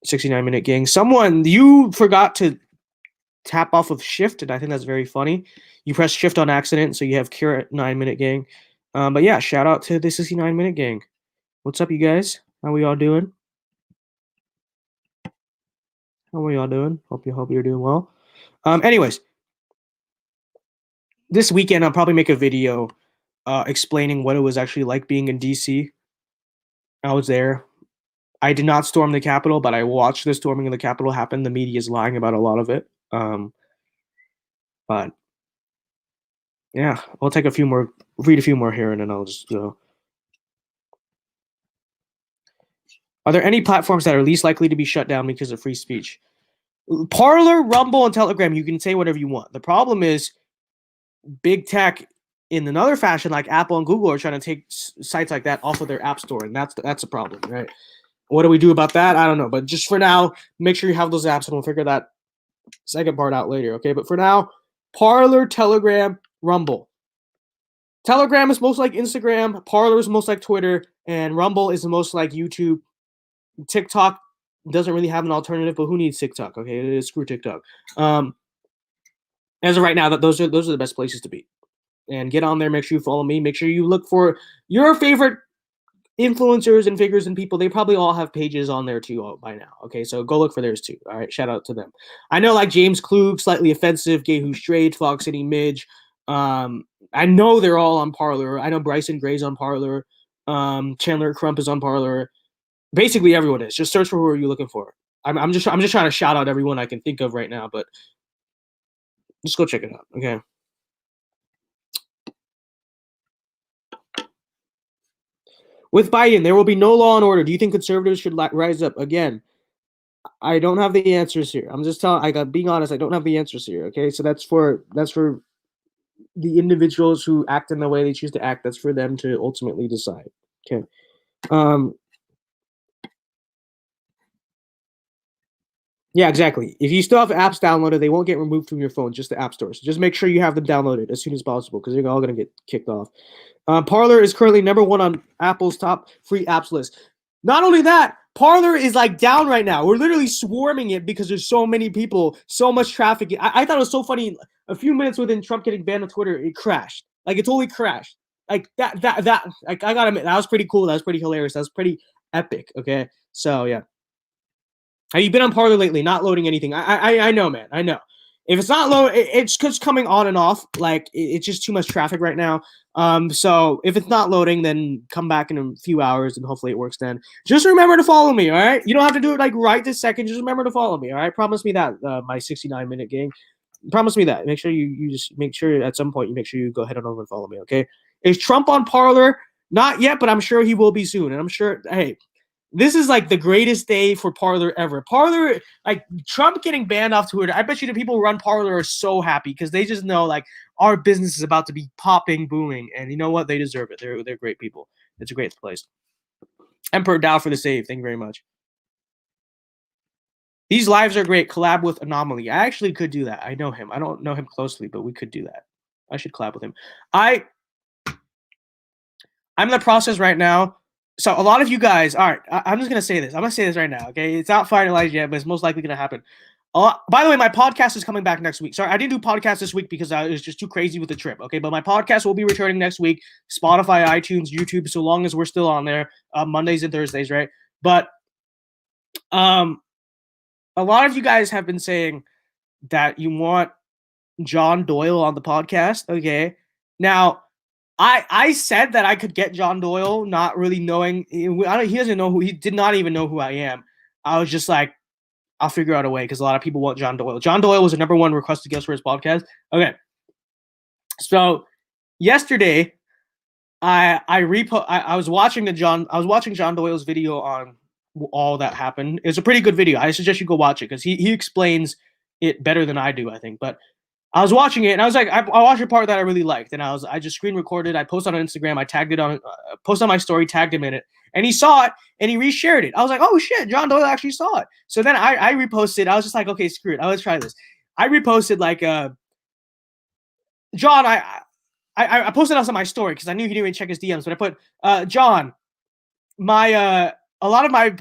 69-minute gang. Someone, you forgot to tap off of shift, and I think that's very funny. You press shift on accident, so you have cure 9-minute gang. But yeah, shout out to the 69-minute gang. What's up, you guys? How we all doing? How are y'all doing? Hope you're doing well. Anyways, this weekend I'll probably make a video explaining what it was actually like being in DC. I was there. I did not storm the Capitol, but I watched the storming of the Capitol happen. The media is lying about a lot of it. But yeah, I'll read a few more here, and then I'll just go. Are there any platforms that are least likely to be shut down because of free speech? Parler, Rumble, and Telegram, you can say whatever you want. The problem is big tech in another fashion, like Apple and Google, are trying to take sites like that off of their app store, and that's a problem, right? What do we do about that? I don't know. But just for now, make sure you have those apps, and we'll figure that second part out later, okay? But for now, Parler, Telegram, Rumble. Telegram is most like Instagram, Parler is most like Twitter, and Rumble is the most like YouTube. TikTok doesn't really have an alternative, but who needs TikTok? Okay, screw TikTok. As of right now, those are the best places to be. And get on there. Make sure you follow me. Make sure you look for your favorite influencers and figures and people. They probably all have pages on there too by now. Okay, so go look for theirs too. All right, shout out to them. I know, like James Klug, Slightly Offensive, Gay Who Strayed, Fox City Midge. I know they're all on Parler. I know Bryson Gray's on Parler. Chandler Crump is on Parler. Basically, everyone is. Just search for who are you looking for. I'm just trying to shout out everyone I can think of right now, but just go check it out. Okay. With Biden, there will be no law and order. Do you think conservatives should rise up again? I don't have the answers here. I'm just telling. I got being honest. I don't have the answers here. Okay, so that's for the individuals who act in the way they choose to act. That's for them to ultimately decide. Okay. Um. Yeah, exactly. If you still have apps downloaded, they won't get removed from your phone. Just the app store. So just make sure you have them downloaded as soon as possible because they're all gonna get kicked off. Parler is currently #1 on Apple's top free apps list. Not only that, Parler is like down right now. We're literally swarming it because there's so many people, so much traffic. I thought it was so funny. A few minutes within Trump getting banned on Twitter, it crashed. Like it totally crashed. Like that. Like I gotta admit, that was pretty cool. That was pretty hilarious. That was pretty epic. Okay, so yeah. Have you been on Parler lately? Not loading anything. I know, man. I know. If it's not low, it's just coming on and off. Like it's just too much traffic right now. So if it's not loading, then come back in a few hours and hopefully it works then. Just remember to follow me, all right? You don't have to do it like right this second. Just remember to follow me, all right? Promise me that, my 69-minute gang. Promise me that. Make sure you just make sure at some point you make sure you go ahead and over and follow me, okay? Is Trump on Parler? Not yet, but I'm sure he will be soon. And I'm sure, hey, this is like the greatest day for Parler ever. Parler, like Trump getting banned off Twitter. I bet you the people who run Parler are so happy because they just know like our business is about to be popping, booming, and you know what? They deserve it. They're great people. It's a great place. Emperor Dow for the save. Thank you very much. These lives are great. Collab with Anomaly. I actually could do that. I know him. I don't know him closely, but we could do that. I should collab with him. I'm in the process right now. So a lot of you guys, all right, I'm just gonna say this. I'm gonna say this right now, okay? It's not finalized yet, but it's most likely gonna happen. By the way, my podcast is coming back next week. Sorry, I didn't do podcast this week because it was just too crazy with the trip. Okay, but my podcast will be returning next week. Spotify, iTunes, YouTube, so long as we're still on there, Mondays and Thursdays, right? But a lot of you guys have been saying that you want John Doyle on the podcast. Okay, now I said that I could get John Doyle, not really knowing. He doesn't know who. He did not even know who I am. I was just like, I'll figure out a way because a lot of people want John Doyle. John Doyle was the #1 requested guest for his podcast. Okay, so yesterday I was watching John Doyle's video on all that happened. It's a pretty good video. I suggest you go watch it because he explains it better than I do, I think. But I was watching it and I was like, I watched a part that I really liked, and I just screen recorded. I posted on Instagram. I tagged it on, posted on my story, tagged him in it, and he saw it and he reshared it. I was like, oh shit, John Doyle actually saw it. So then I reposted. I was just like, okay, screw it. Let's try this. I reposted like, John, I posted this on my story because I knew he didn't even check his DMs, but I put, John, my a lot of my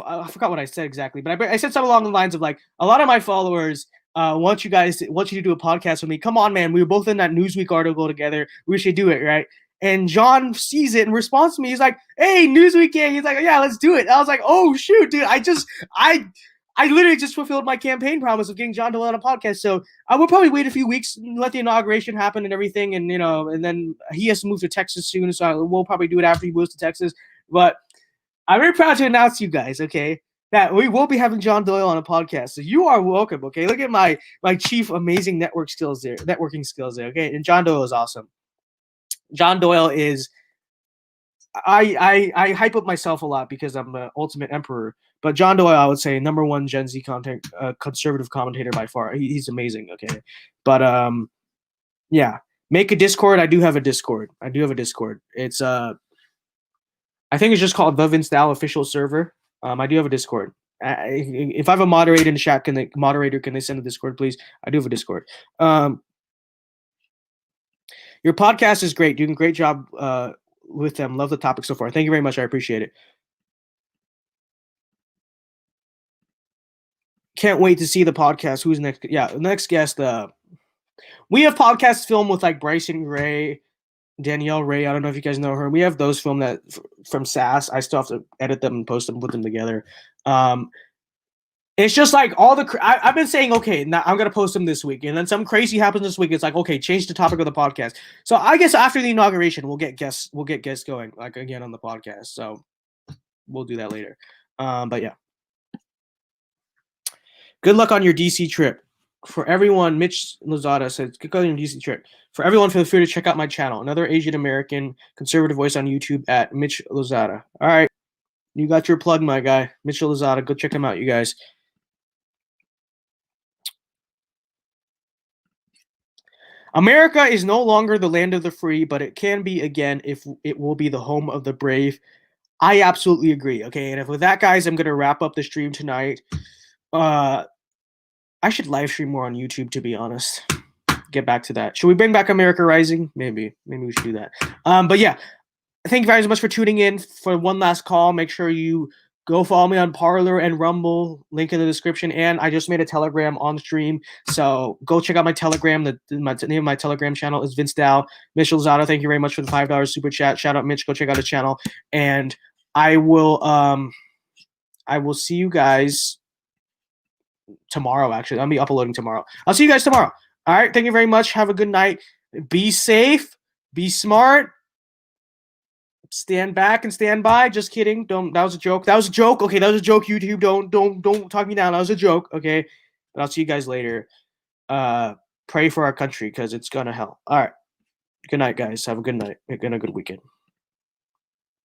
I forgot what I said exactly, but I said something along the lines of like a lot of my followers want you to do a podcast with me. Come on, man. We were both in that Newsweek article together. We should do it, right? And John sees it and responds to me. He's like, "Hey, Newsweek gang." He's like, "Yeah, let's do it." And I was like, "Oh shoot, dude! I literally just fulfilled my campaign promise of getting John Doyle on a podcast." So I will probably wait a few weeks and let the inauguration happen and everything, and and then he has to move to Texas soon, so we'll probably do it after he moves to Texas. But I'm very proud to announce to you guys, okay, that we will be having John Doyle on a podcast. So you are welcome, okay? Look at my chief amazing networking skills there, okay? And John Doyle is awesome. John Doyle is I hype up myself a lot because I'm the ultimate emperor. But John Doyle, I would say #1 Gen Z content conservative commentator by far. He's amazing, okay? But yeah. Make a Discord. I do have a Discord. It's I think it's just called the Vince Dow official server. I do have a Discord. If I have a moderator in the chat, can they send a Discord, please? I do have a Discord. Your podcast is great. Doing a great job with them. Love the topic so far. Thank you very much. I appreciate it. Can't wait to see the podcast. Who's next? Yeah, next guest. We have podcasts filmed with like Bryson Ray, Danielle Ray. I don't know if you guys know her. We have those filmed from SAS. I still have to edit them and post them, put them together. It's just like all the I've been saying, okay, now I'm gonna post them this week, and then some crazy happens this week. It's like, okay, change the topic of the podcast. So I guess after the inauguration, we'll get guests going like again on the podcast. So we'll do that later. But yeah. Good luck on your DC trip. For everyone, Mitch Lozada says, good luck on your DC trip. For everyone, feel free to check out my channel, another Asian American conservative voice on YouTube at Mitch Lozada. All right, you got your plug, my guy, Mitch Lozada. Go check him out, you guys. America is no longer the land of the free, but it can be again if it will be the home of the brave. I absolutely agree. Okay, and if with that, guys, I'm gonna wrap up the stream tonight. I should live stream more on YouTube, to be honest. Get back to that. Should we bring back America Rising? Maybe we should do that. But yeah, thank you very much for tuning in for one last call. Make sure you go follow me on Parler and Rumble. Link in the description. And I just made a Telegram on stream, so go check out my Telegram. The name of my Telegram channel is Vince Dow. Mitch Lozada, thank you very much for the $5 super chat. Shout out Mitch. Go check out his channel. And I will see you guys tomorrow. Actually, I'll be uploading tomorrow. I'll see you guys tomorrow. All right, thank you very much. Have a good night. Be safe, be smart, stand back and stand by. Just kidding. Don't. That was a joke. That was a joke. Okay, that was a joke. YouTube, don't talk me down. That was a joke. Okay, but I'll see you guys later. Pray for our country because it's gonna hell. All right. Good night, guys. Have a good night and a good weekend.